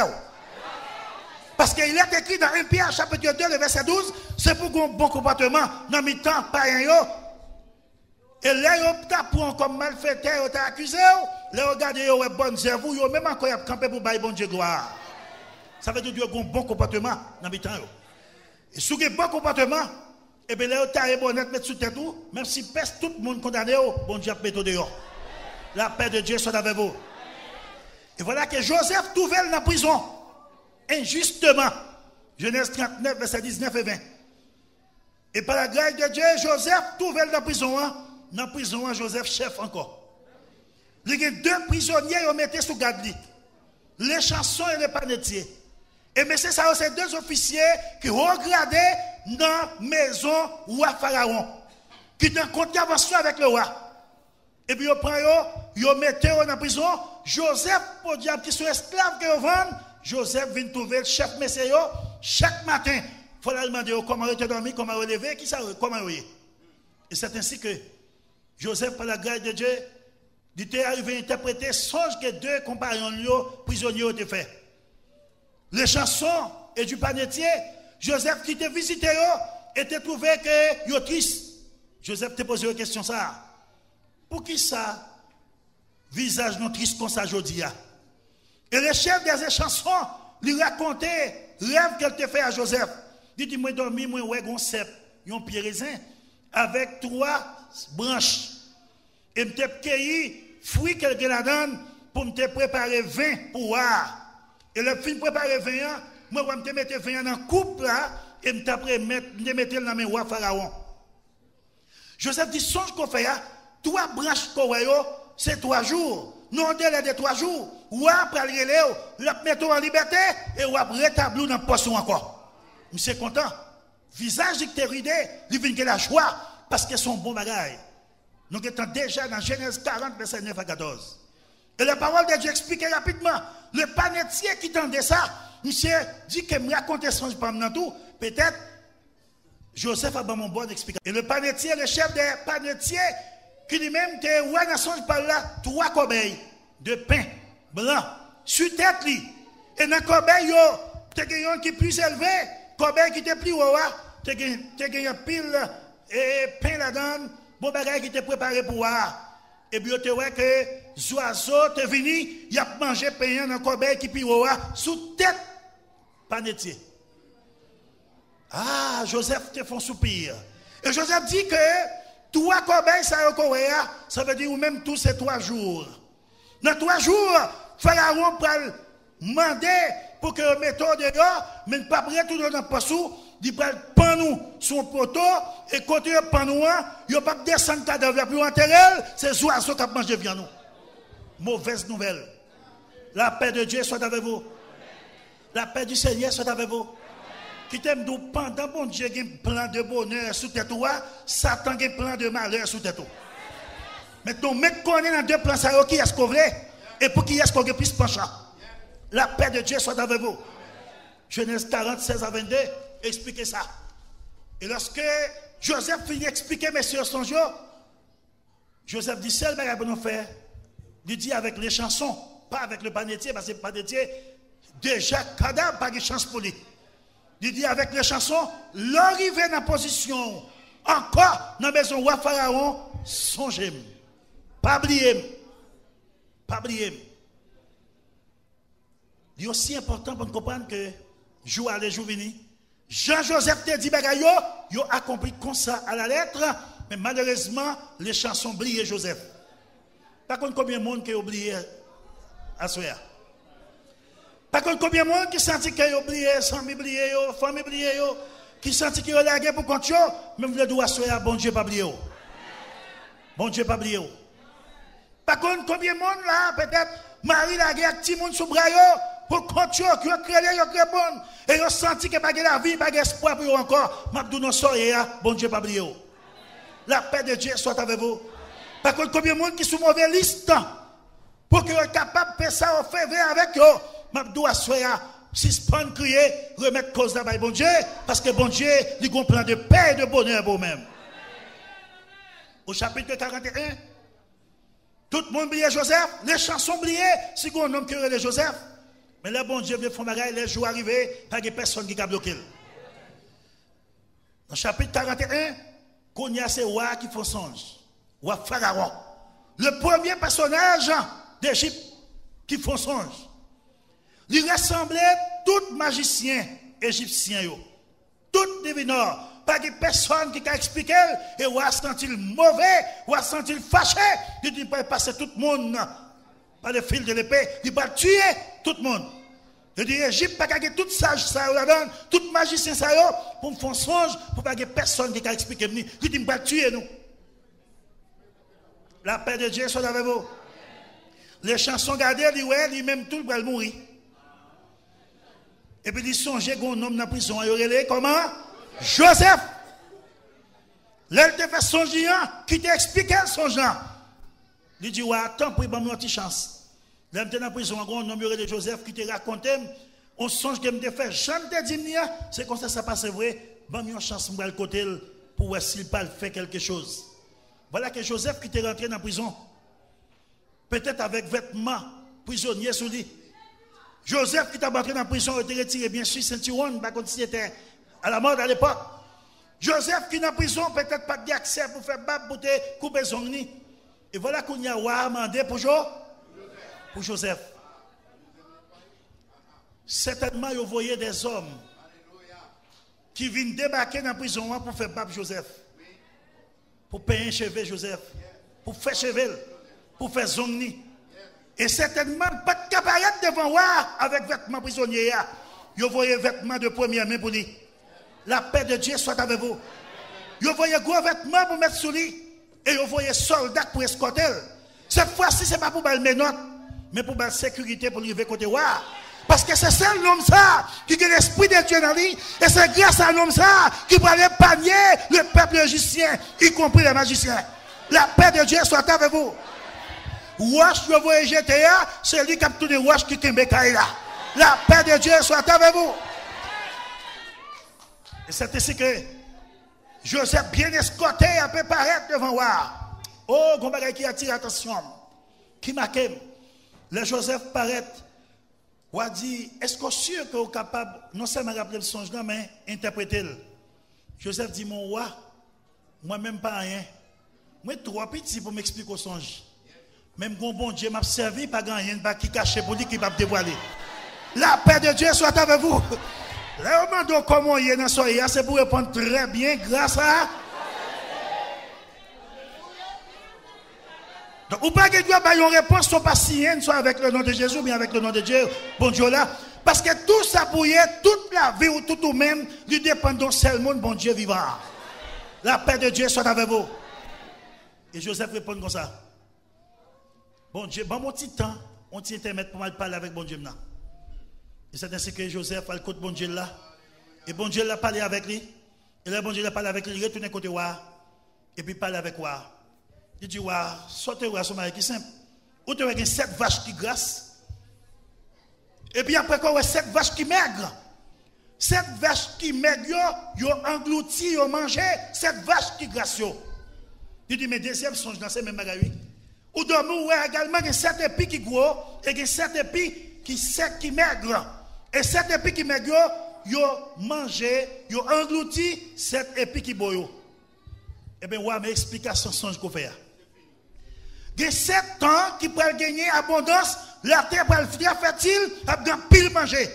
Parce qu'il est écrit dans 1 Pierre chapitre 2, le verset 12, c'est pour un bon comportement dans le temps païen. Et là, ils ont comme malfaiteur, ils ont accusé, ils ont regardé, ils ont bonne zèvou, ils ont même encore campé pour bailler bon Dieu gloire. Ça veut dire qu'ils ont un bon comportement dans le temps. Et si vous avez un bon comportement, et bien là, ils ont bonnet mettre sous tête tout, même si peste tout le monde condamné, bon Dieu met dehors. La paix de Dieu soit avec vous. Et voilà que Joseph trouvait dans la prison. Injustement. Genèse 39, verset 19 et 20. Et par la grâce de Dieu, Joseph trouvait dans la prison. Dans la prison, Joseph chef encore. Il y a deux prisonniers qui ont mis sous garde. Les chansons et les panetiers. Et mais c'est ça, c'est deux officiers qui regardaient dans la maison roi Pharaon. Qui étaient en contravention avec le roi. Et puis ils prennent, ils mettent dans la prison. Joseph, pour diable, qui sont esclaves que vendent. Joseph vient trouver le chef messieurs chaque matin. Il faut leur demander comment il est dormi, comment il est levé, comment il est. Et c'est ainsi que Joseph, par la grâce de Dieu, il était arrivé à interpréter songe que deux compagnons prisonniers ont été faits. Les chansons et du panetier, Joseph qui était visité, était trouvé que ils triste. Joseph t'a posé une question ça. Pour qui ça, visage non triste comme ça aujourd'hui? Et le chef des chansons lui racontait le rêve qu'elle t'a fait à Joseph. Il dit, moi dormi, moi ouais, un cep, un pied raisin, avec 3 branches. Et je t'ai cueilli fruits qu'elle te la donne pour me préparer vin pour boire. Et le fin préparer vin, moi je me mettre vin dans la coupe là, et je mettre dans mes rois Pharaon. Joseph dit, songe qu'on fait, 3 branches qu'on voit, c'est 3 jours. Non, délai de 3 jours, ou après le relais, le mettre en liberté, et ou après rétablir dans le poisson encore. Monsieur est content. Visage qui est ridé, il vient de la joie, parce que son bon bagage. Nous étions déjà dans Genèse 40, verset 9 à 14. Et la parole de Dieu explique rapidement. Le panetier qui tendait ça, monsieur dit que me raconter son dans tout, peut-être Joseph a bon bon explication. Et le panetier, le chef des panetiers, qui lui-même était ouais dans son par là 3 corbeilles de pain blanc, sur tête li. Et dans corbeille, tu as un qui est plus élevé, corbeille qui était plus haut, tu as pile et pain là-dedans, bon bagage qui était préparé pour voir. Et puis tu vois que les oiseaux te venus, ils ont mangé pain dans corbeille qui est plus haut, sous tête, pas nettier. Ah, Joseph te font soupir. Et Joseph dit que toi, corbeille, ça veut dire ou même tous ces 3 jours. Dans 3 jours, Pharaon va demander pour que le méthode dehors, mais pas prêt tout dans le poisson, il va prendre nous son poteau et quand il prend nous, il ne va pas descendre cadavre pour enterrer, c'est les oiseaux qui mangent viande nous. Mauvaise nouvelle. La paix de Dieu soit avec vous. La paix du Seigneur soit avec vous. Qui t'aime d'où pendant bon Dieu qui a un plan de bonheur sous tête toi, Satan a un plan de malheur sous tête toi. Maintenant, mec connaît dans 2 plans ça qui est-ce qu'on veut et pour qui est-ce qu'on puisse pencher. La paix de Dieu soit avec vous. Genèse 40, 16 à 22, expliquez ça. Et lorsque Joseph finit d'expliquer messieurs son jour, Joseph dit seul bagage pour nous faire. Il dit avec les chansons, pas avec le panetier, parce que le panetier, déjà cadavre, pas de chance pour lui. Il dit avec les chansons, l'arrivée dans la position, encore dans la maison roi Pharaon, songez. Pas oublier. Pas oublier. Il est aussi important pour nous comprendre que jour à jour venu, Jean-Joseph te dit bagaille yo accompli comme ça à la lettre, mais malheureusement les chansons oublié Joseph. Par contre combien de monde qui a oublié à ce soir? Par contre combien de monde qui senti qu'il a oublié, sans oublier yo, femme oublié yo, qui senti qu'il a la guerre pour contre yo, même le doigt soir bon Dieu pas oublié yo. Bon Dieu pas oublié yo. Par contre combien de monde là peut-être Marie la guerre petit monde sous bras yo pour continuer, qui ont créé, ils ont créé bon. Et ils ont senti que pas la vie, pas d'espoir pour eux encore. Mabdou non soyez, bon Dieu pas oublié. La paix de Dieu soit avec vous. Par contre, combien de monde qui sont mauvaise liste pour qu'ils soient capables de faire ça au février avec eux. Mabdou soyez, suspendre, crier, remettre cause d'abord bon Dieu, parce que bon Dieu, il a un plan de paix et de bonheur pour vous-même. Au chapitre 41, tout le monde oubliait Joseph, les chansons oubliées, si on nomme que les Joseph. Mais là, bon Dieu veut faire bagaille, les jours arrivés, pas de personne qui a bloqué. Dans le chapitre 41, qu'on y a ces rois qui font songe. Roi Pharaon. Le premier personnage d'Égypte qui font songe. Il ressemblait tout magicien égyptien. Tout divineur. Pas de personne qui a expliqué. Et roi sent-il mauvais, roi sent-il fâché. Il dit pas passer tout le monde par le fil de l'épée. Il va tuer tout le monde. Je dis, Égypte, pas qu'il y ait tout sage, ça, tout magicien, ça, pour me faire songe, pour pas qu'il y ait personne qui a expliqué. Il dit, va tuer nous. La paix de Dieu soit avec vous. Les chansons gardées, lui-même tout va mourir. Et puis il songeait qu'on homme dans la prison. Il aurait comment? Joseph. Là, il te fait songer, qui t'a expliqué son genre. Il dit, ouais, attends, pour moi une petite chance. Là, je suis dans la prison, un homme de Joseph qui te raconté, on songe que je fait, je te dis, c'est comme ça passe vrai, je vais une chance de le côté pour voir s'il peut faire quelque chose. Voilà que Joseph qui est rentré dans la prison, peut-être avec vêtements prisonniers sous lui. Joseph qui est rentré dans la prison, il était retiré bien sûr, ceinturon, par contre, c'était à la mode à l'époque. Joseph qui est dans la prison, peut-être pas d'accès pour faire bab, pour te couper son nid. Et voilà qu'on y a demandé pour Joseph. Certainement, vous voyez des hommes qui viennent débarquer dans la prison pour faire bab Joseph. Pour payer un chevet Joseph. Pour faire chevet. Pour faire zongni. Et certainement, pas de caparette devant voir avec vêtements prisonniers. Vous voyez vêtements de première main pour lui. La paix de Dieu soit avec vous. Vous voyez gros vêtements pour mettre sur lui. Et vous voyez soldats pour escorter. Cette fois-ci, ce n'est pas pour le ménote, mais pour la sécurité pour arriver côté roi. Parce que c'est ça l'homme ça qui a l'esprit de Dieu dans lui. Et c'est grâce à l'homme ça qui va épargner le peuple égyptien, y compris les magiciens. La paix de Dieu soit avec vous. Roche, vous voyez GTA, c'est lui qui a tout les roches qui tombe là. La paix de Dieu soit avec vous. Et c'est ainsi que Joseph bien escorté a préparé devant roi. Oh, qu'on qui attire l'attention. Qui marque? Le Joseph paraît, ou a dit, est-ce que sûr que vous êtes capable, non seulement de rappeler le songe, mais interpréter-le? Joseph dit, mon roi, moi-même pas rien. Moi, trop petit pour m'expliquer au songe. Même quand bon Dieu m'a servi, pas rien qui caché pour dire qu'il va me dévoiler. La paix de Dieu soit avec vous. Là, on demande comment il est dans ce soir, c'est pour répondre très bien grâce à. Donc, ou pas que Dieu ait une réponse, soit pas sienne, soit avec le nom de Jésus, mais avec le nom de Dieu, bon Dieu là. Parce que tout ça pour y être, toute la vie ou tout ou même, lui dépend d'un seul monde, bon Dieu vivant. La paix de Dieu soit avec vous. Et Joseph répond comme ça. Bon Dieu, bon mon petit temps, on t'y intermettre pour mal parler avec bon Dieu là. Et c'est ainsi que Joseph a le côté bon Dieu là. Et bon Dieu l'a parlé avec lui. Et là, bon Dieu l'a parlé avec lui, il retourne côté Wa. Et puis parle avec Wa. Il dit, Wa, sortez Wa, son mari qui simple. Ou tu as 7 vaches qui grassent. Et puis après, quoi, 7 vaches qui maigres. 7 vaches qui maigres, ils ont englouti, ils ont mangé. 7 vaches qui grassent. Il dit, mais deuxième songe dans ces mêmes bagailles. Ou dormir, également, il y a 7 épis qui gros, et il y a 7 épis qui secs, qui maigres. Et 7 épis qui maigres, ils ont mangé, ils ont englouti 7 épis qui boyo. Eh bien, ouais, mais explication songe qu'on fait. Il y a 7 ans qui peuvent gagner abondance, la terre peut être fertile, avec un pile manger.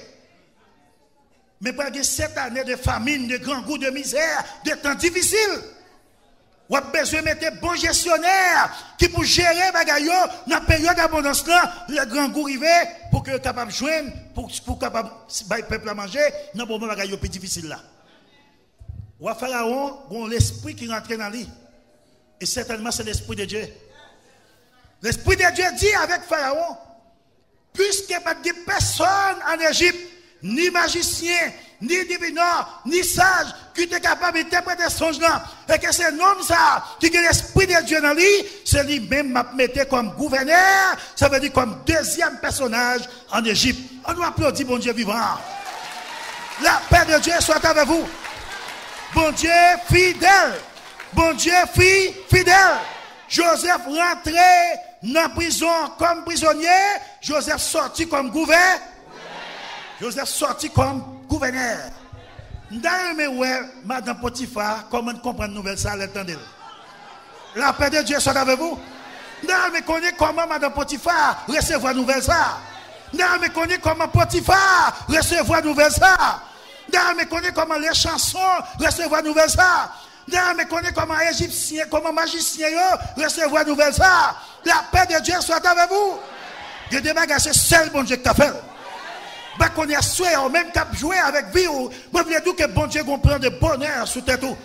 Mais pour 7 années de famine, de grands goûts, de misère, de temps difficiles. Ou a besoin de mettre bon gestionnaire qui pour gérer bagayo dans la période d'abondance là, le grand goût arrivé pour que capable joindre pour capable le peuple à manger dans le moment bagayo plus difficile là. Ou a Pharaon, bon l'esprit qui rentre dans lui. Et certainement c'est l'esprit de Dieu. L'esprit de Dieu dit avec Pharaon, puisque pas de personne en Égypte, ni magicien, ni divineur, ni sage, qui est capable d'interpréter ce songe-là, et que c'est un homme ça, qui a l'esprit de Dieu dans lui, c'est lui-même m'a metté comme gouverneur, ça veut dire comme deuxième personnage en Égypte. On doit applaudir bon Dieu vivant. La paix de Dieu soit avec vous. Bon Dieu fidèle. Bon Dieu fidèle. Joseph rentré dans la prison comme prisonnier, Joseph sorti comme gouverneur. Joseph sorti comme gouverneur. Madame Potiphar, comment comprendre nouvelle ça, l'attendez. La paix de Dieu soit avec vous. Mais connaît comment Madame Potiphar recevoir nouvelle ça. Mais connaît comment Potiphar recevoir nouvelle ça. Mais connaît comment les chansons recevoir nouvelle ça. Mais connaît comment Égyptien, comment magicien recevoir nouvelle ça. La paix de Dieu soit avec vous. Je démarre c'est seul bon Dieu qui a fait. Bah qu'on est souhait, même qu'à jouer avec vie, moi je veux dire que bon Dieu comprend de bonheur sous tête tout.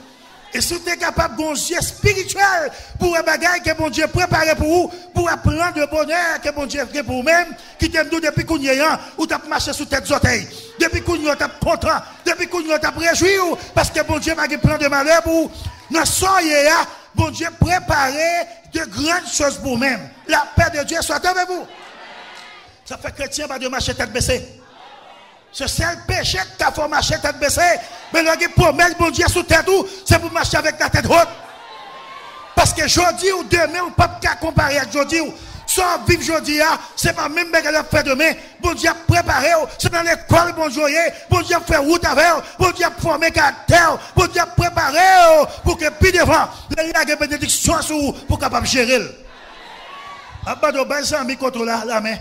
Et si tu es capable d'un Dieu spirituel pour un bagage que bon Dieu prépare pour vous, pour apprendre de bonheur que bon Dieu fait pour vous-même, qui t'aime nous depuis qu'on y est, ou t'as marché sous tête d'oreille, depuis qu'on y est, t'as content, depuis qu'on y est, t'as réjoui, parce que bon Dieu m'a dit plein de malheur pour vous. Dans ce là, bon Dieu préparé de grandes choses pour vous-même. La paix de Dieu soit avec vous. Ça fait chrétien pas de marcher tête baissée. Ce seul péché qui a fait marcher tête baissée, mais le promesse bon Dieu sous tête ou c'est pour marcher avec la tête haute. Parce que jeudi ou demain, on ne peut pas comparer avec jeudi ou sans vivre jeudi, c'est pas même ce qu'elle a fait demain. Bon Dieu a préparé, c'est dans l'école, bon Dieu, bon Dieu a fait route avec, bon Dieu a formé caractère, bon Dieu a préparé pour que plus devant, il y a des bénédictions pour capable gérer. Abado Baïsa mi contre la main.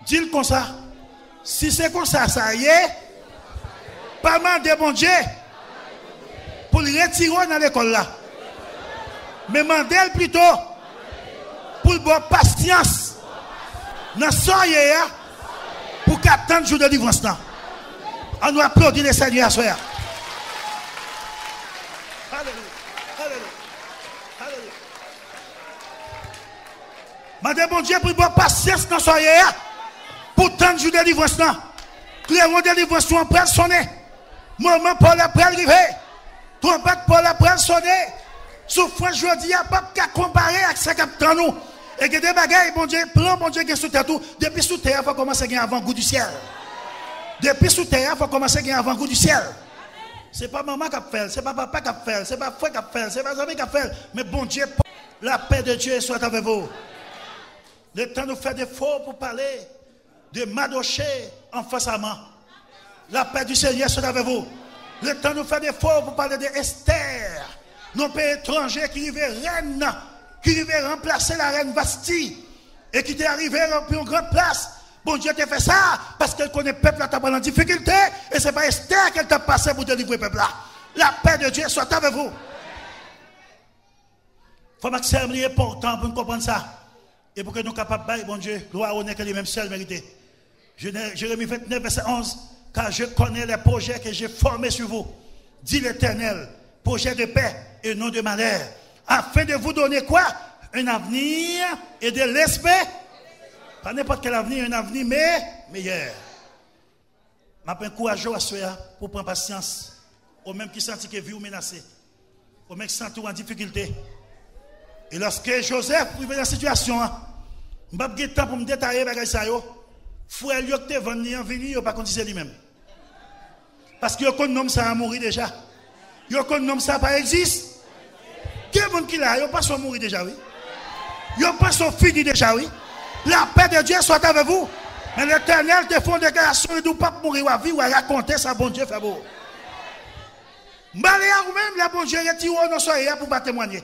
Dis-le comme ça. Si c'est comme ça, ça y est, pas mal de bon Dieu pour le retirer dans l'école là. Mais mandel plutôt pour le bon patience dans ce yé pour qu'attendre jour de délivrance là. On nous applaudit le Seigneur à ce soir. Alléluia. Alléluia. Alléluia. Mandel bon Dieu pour le bon patience dans ce yé. Pour tant de jours de délivrance, clairement de délivrance, on peut sonner. Moment pour la presse arriver. Trompette pour la presse sonner. Souffrance, je dis, il n'y a pas qu'à comparer avec ce qui est nous. Et que des bagailles, bon Dieu, plan, bon Dieu, qui est sous terre tout. Depuis sous terre, il faut commencer à gagner avant-goût du ciel. Depuis sous terre, il faut commencer à gagner avant-goût du ciel. Ce n'est pas maman qui a fait, ce n'est pas papa qui a fait, ce n'est pas frère qui a fait, ce n'est pas ami qui a fait. Mais bon Dieu, la paix de Dieu soit avec vous. Le temps de faire des faux pour parler de Madoché en face à moi. La paix du Seigneur soit avec vous. Le temps de faire des faux pour parler de Esther, nos pays étrangers qui arrivaient reine, qui arrivaient remplacer la reine Vasti et qui était arrivé à une grande place. Bon Dieu t'a fait ça parce qu'elle connaît le peuple qui est en difficulté et ce n'est pas Esther qu'elle t'a passé pour délivrer le peuple là. La paix de Dieu soit avec vous. Il faut que c'est important pour nous comprendre ça. Et pour que nous soyons capables de bon Dieu, gloire, honneur, que les mêmes seuls mérités. Jérémie 29, verset 11. Car je connais les projets que j'ai formés sur vous, dit l'Éternel, projets de paix et non de malheur, afin de vous donner quoi? Un avenir et de l'esprit. Pas n'importe quel avenir, un avenir meilleur. Je m'appelle courageux à ceux pour prendre patience, au même qui sentit que vie ou menacée, au même qui sentit en difficulté. Et lorsque Joseph est dans la situation, je n'ai pas de temps pour me détailler avec ça. Frère, il y a venu en venir, il n'y a pas continué lui-même. Parce qu'il y a un homme ça a mourir déjà. Il y a un homme ça pas existe. Quel monde qui l'a, il n'y a pas son mourir déjà, oui. Il n'y a pas son fini déjà, oui. La paix de Dieu soit avec vous. Mais l'Éternel te fait une déclaration, il ne doit pas mourir à vie ou à raconter ça, bon Dieu fait beau. Malé à vous-même, la bon Dieu retire nos soirées pour pas témoigner.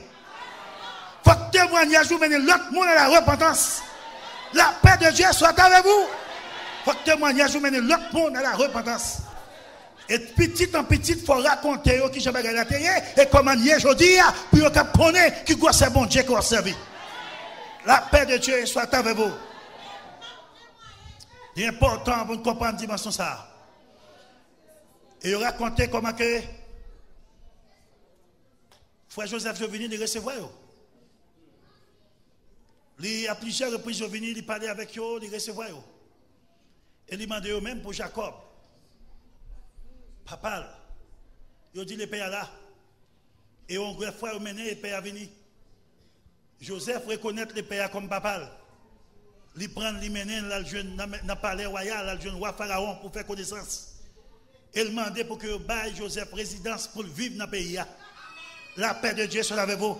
Il faut que témoignage vous mène l'autre monde à la repentance. La paix de Dieu soit avec vous. Il faut que témoignage vous mène l'autre monde à la repentance. Et petit en petit, il faut raconter qui j'ai regardé la télé et comment il est aujourd'hui pour qu'on connaisse qui c'est bon Dieu qui a servi. La paix de Dieu soit avec vous. Il est important pour nous comprendre la dimension ça. Et raconter comment que Frère Joseph est venu de recevoir. Il a plusieurs reprises venu, il parlait avec eux, il recevoir. Et il demandait eux-mêmes pour Jacob. Papa, il dit le père là. Et on grand frère mené le père venu. Joseph reconnaît le père comme papa. Il prend, il mène dans le palais royal, le roi Pharaon pour faire connaissance. Et il demandait pour que baille Joseph résidence pour vivre dans le pays. La paix de Dieu soit avec vous.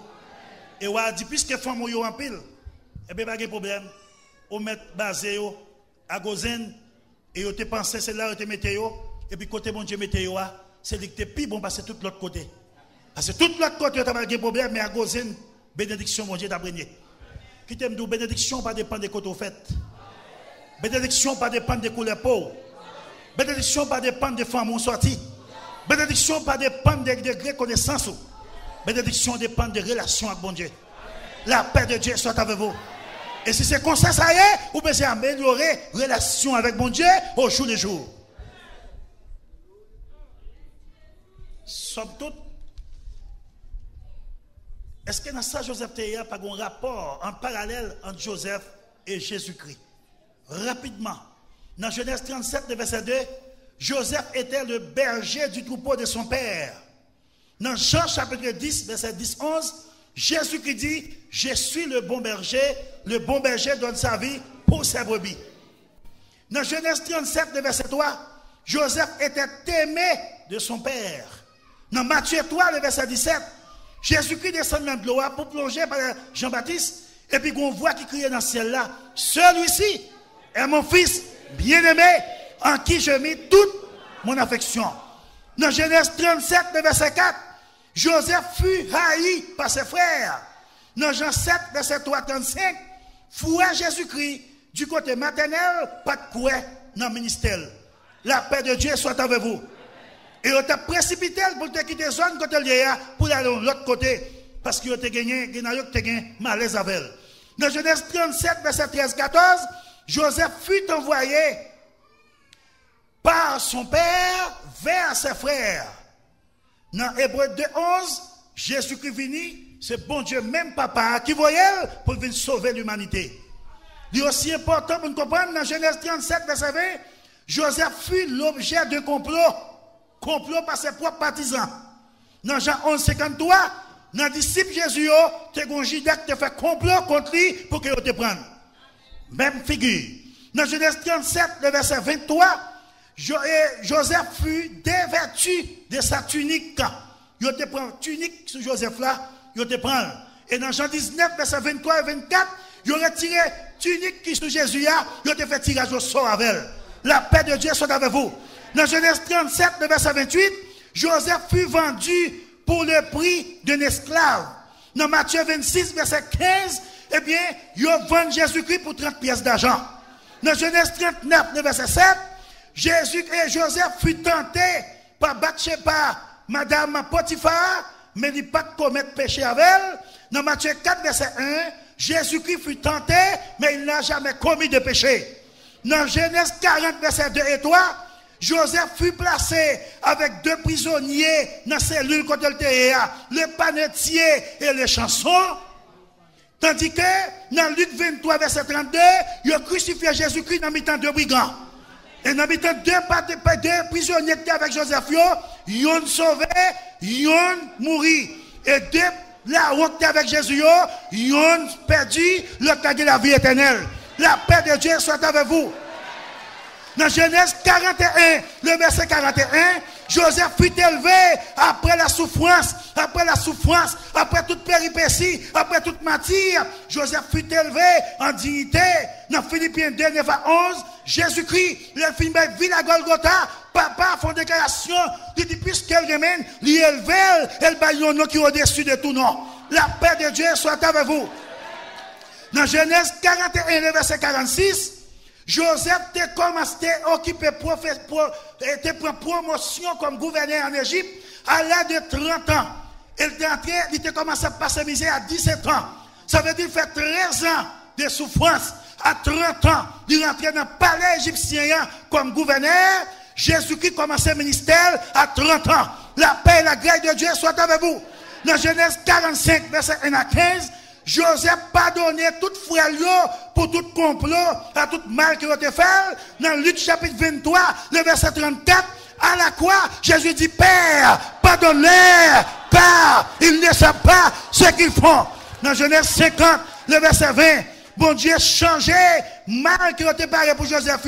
Et on a dit, puisque femme est en pile, et bien, pas de problème. On met basé à Gozen, et on te pensé, c'est là où on te mettez, et puis côté mon Dieu mettez, c'est que tu es plus bon parce que tout l'autre côté. Parce que tout l'autre côté, tu n'as pas de problème, mais à Gozen, bénédiction, mon Dieu, t'a brigné. Qui t'aime dire, bénédiction, pas dépend des côtés au fait. Bénédiction, pas dépend des couleurs pauvres. Bénédiction, pas dépend des femmes sorties. Bénédiction, pas dépend des degrés de connaissance. Bénédiction dépend des relations avec mon Dieu. La paix de Dieu soit avec vous. Et si c'est comme ça, ça y est, vous pouvez améliorer la relation avec mon Dieu au jour le jour. Somme toute, est-ce que dans ça, Joseph Théa pas un rapport en parallèle entre Joseph et Jésus-Christ? Rapidement, dans Genèse 37, verset 2, Joseph était le berger du troupeau de son père. Dans Jean chapitre 10, verset 10-11, Jésus-Christ dit, je suis le bon berger donne sa vie pour ses brebis. Dans Genèse 37, verset 3, Joseph était aimé de son père. Dans Matthieu 3, verset 17, Jésus-Christ descend dans l'eau pour plonger par Jean-Baptiste, et puis on voit qui crie dans le ciel là, celui-ci est mon fils bien-aimé, en qui je mets toute mon affection. Dans Genèse 37, verset 4, Joseph fut haï par ses frères. Dans Jean 7, verset 3-35, frère Jésus-Christ, du côté maternel, pas de quoi dans le ministère. La paix de Dieu soit avec vous. Et on t'a précipité pour te quitter la zone côté pour aller de l'autre côté. Parce que tu as gagné malaise avec elle. Dans Genèse 37, verset 13-14, Joseph fut envoyé par son père vers ses frères. Dans Hébreux 2:11, Jésus-Christ venu, c'est bon Dieu, même papa, qui voyait pour venir sauver l'humanité. Il est aussi important pour nous comprendre, dans Genèse 37, verset 20, Joseph fut l'objet d'un complot par ses propres partisans. Dans Jean 11:53, dans les disciples Jésus, tu as Judas qui fait complot contre lui pour qu'il te prenne. Même figure. Dans Genèse 37, verset 23, Joseph fut dévêtu de sa tunique. Il te prend tunique sur Joseph là, il te prend. Et dans Jean 19, verset 23 et 24, il a retiré tunique qui sous Jésus, il a fait tirage au sort avec elle. La paix de Dieu soit avec vous. Dans Genèse 37, le verset 28, Joseph fut vendu pour le prix d'un esclave. Dans Matthieu 26, verset 15, eh bien, il a vendu Jésus-Christ pour 30 pièces d'argent. Dans Genèse 39, le verset 7, Jésus et Joseph fut tenté par Bathsheba, Madame Potiphar, mais il n'a pas commettre péché avec elle. Dans Matthieu 4, verset 1, Jésus-Christ fut tenté, mais il n'a jamais commis de péché. Dans Genèse 40, verset 2 et 3, Joseph fut placé avec 2 prisonniers dans la cellule contre le panetier et les chansons. Tandis que dans Luc 23, verset 32, il a crucifié Jésus-Christ dans mi-temps 2 brigands. Et dans mi-temps 2 prisonniers qui étaient avec Joseph, ils ont sauvé, ils ont mouru. Et 2 là où étaient avec Jésus, ils ont perdu la vie éternelle. La paix de Dieu soit avec vous. Dans Genèse 41, le verset 41, Joseph fut élevé après la souffrance, après toute péripétie, après toute matière. Joseph fut élevé en dignité. Dans Philippiens 2, 9 à 11, Jésus-Christ, le film ville à Golgotha, papa font déclaration, il dit puisqu'elle remène, l'élevé, elle baille un nom qui est au-dessus de tout nom. La paix de Dieu soit avec vous. Dans Genèse 41, le verset 46, Joseph était commencé à occuper promotion comme gouverneur en Égypte à l'âge de 30 ans. Il était commencé à passer misère à 17 ans. Ça veut dire qu'il fait 13 ans de souffrance. À 30 ans, il rentrait dans le palais égyptien comme gouverneur. Jésus-Christ commençait le ministère à 30 ans. La paix et la grâce de Dieu soient avec vous. Dans Genèse 45, verset 1 à 15, Joseph pardonnait tout frère pour tout complot, à tout mal qu'il a fait. Dans Luc chapitre 23, le verset 34, à la croix, Jésus dit, Père, pardonne-les, car ils ne savent pas ce qu'ils font. Dans Genèse 50, le verset 20, bon Dieu changeait mal qu'il a préparé pour Joseph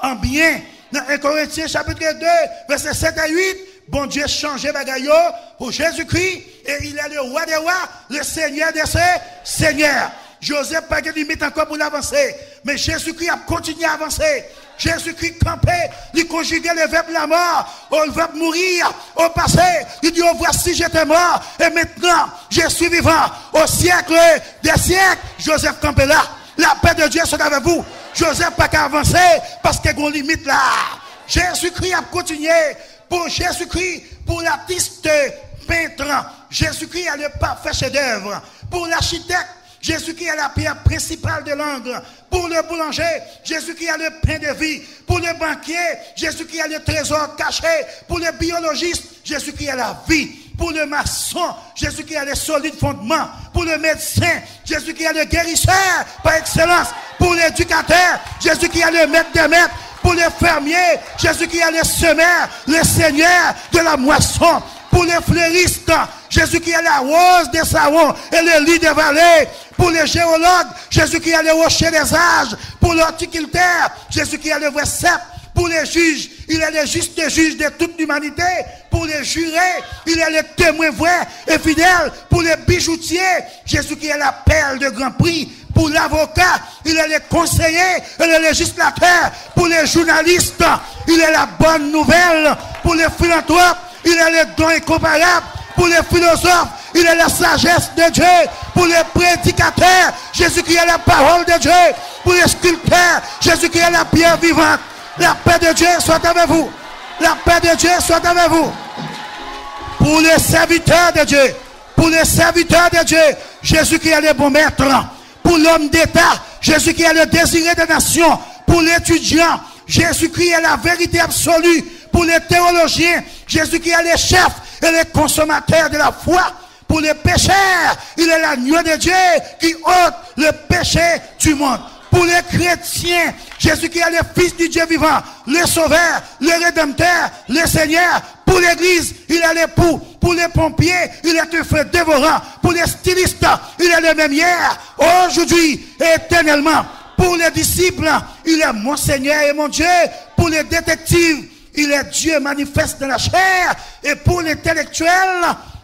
en bien. Dans 1 Corinthiens chapitre 2, verset 7 à 8, bon Dieu changeait bagaille pour Jésus-Christ et il est le roi des rois, le Seigneur des seigneurs. Joseph pas de limite encore pour l'avancer, mais Jésus-Christ a continué à avancer. Jésus-Christ campait, il conjuguait le verbe la mort, au verbe mourir, au passé. Il dit, oh voici j'étais mort et maintenant je suis vivant. Au siècle des siècles, Joseph campait là. La paix de Dieu soit avec vous. Joseph pas qu'à avancer parce qu'il y a une limite là. Jésus-Christ a continué. Pour Jésus-Christ, pour l'artiste peintre, Jésus-Christ a le parfait chef-d'œuvre. Pour l'architecte, Jésus-Christ a la pierre principale de l'angle. Pour le boulanger, Jésus-Christ a le pain de vie. Pour le banquier, Jésus-Christ a le trésor caché. Pour le biologiste, Jésus-Christ a la vie. Pour le maçon, Jésus-Christ a les solides fondements. Pour le médecin, Jésus-Christ a le guérisseur par excellence. Pour l'éducateur, Jésus-Christ a le maître des maîtres. Pour les fermiers, Jésus-Christ est le semeur, le Seigneur de la moisson. Pour les fleuristes, Jésus-Christ est la rose des savons et le lit des vallées. Pour les géologues, Jésus-Christ est le rocher des âges. Pour l'horticulteur, Jésus-Christ est le vrai cep. Pour les juges, il est le juste juge de toute l'humanité. Pour les jurés, il est le témoin vrai et fidèle. Pour les bijoutiers, Jésus-Christ est la perle de grand prix. Pour l'avocat, il est le conseiller et le législateur. Pour les journalistes, il est la bonne nouvelle. Pour les philanthropes, il est le don incomparable. Pour les philosophes, il est la sagesse de Dieu. Pour les prédicateurs, Jésus-Christ est la parole de Dieu. Pour les sculpteurs, Jésus-Christ est la pierre vivante. La paix de Dieu soit avec vous. La paix de Dieu soit avec vous. Pour les serviteurs de Dieu, Jésus-Christ est le bon maître. Pour l'homme d'État, Jésus-Christ est le désiré des nations. Pour l'étudiant, Jésus-Christ est la vérité absolue. Pour les théologiens, Jésus-Christ est le chef et le consommateur de la foi. Pour les pécheurs, il est l'agneau de Dieu qui ôte le péché du monde. Pour les chrétiens, Jésus-Christ est le Fils du Dieu vivant, le Sauveur, le Rédempteur, le Seigneur. Pour l'église, il est l'époux. Pour les pompiers, il est un feu dévorant. Pour les stylistes, il est le même hier, aujourd'hui et éternellement. Pour les disciples, il est mon Seigneur et mon Dieu. Pour les détectives, il est Dieu manifeste dans la chair. Et pour l'intellectuel,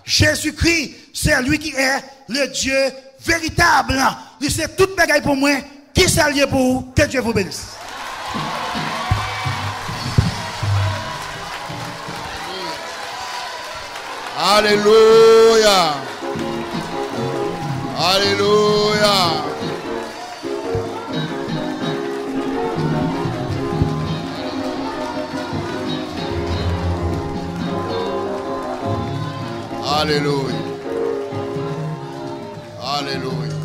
Jésus-Christ, c'est lui qui est le Dieu véritable. Il sait toute bagaille pour moi. Qui s'allie pour vous? Que Dieu vous bénisse. Alléluia. Alléluia. Alléluia. Alléluia.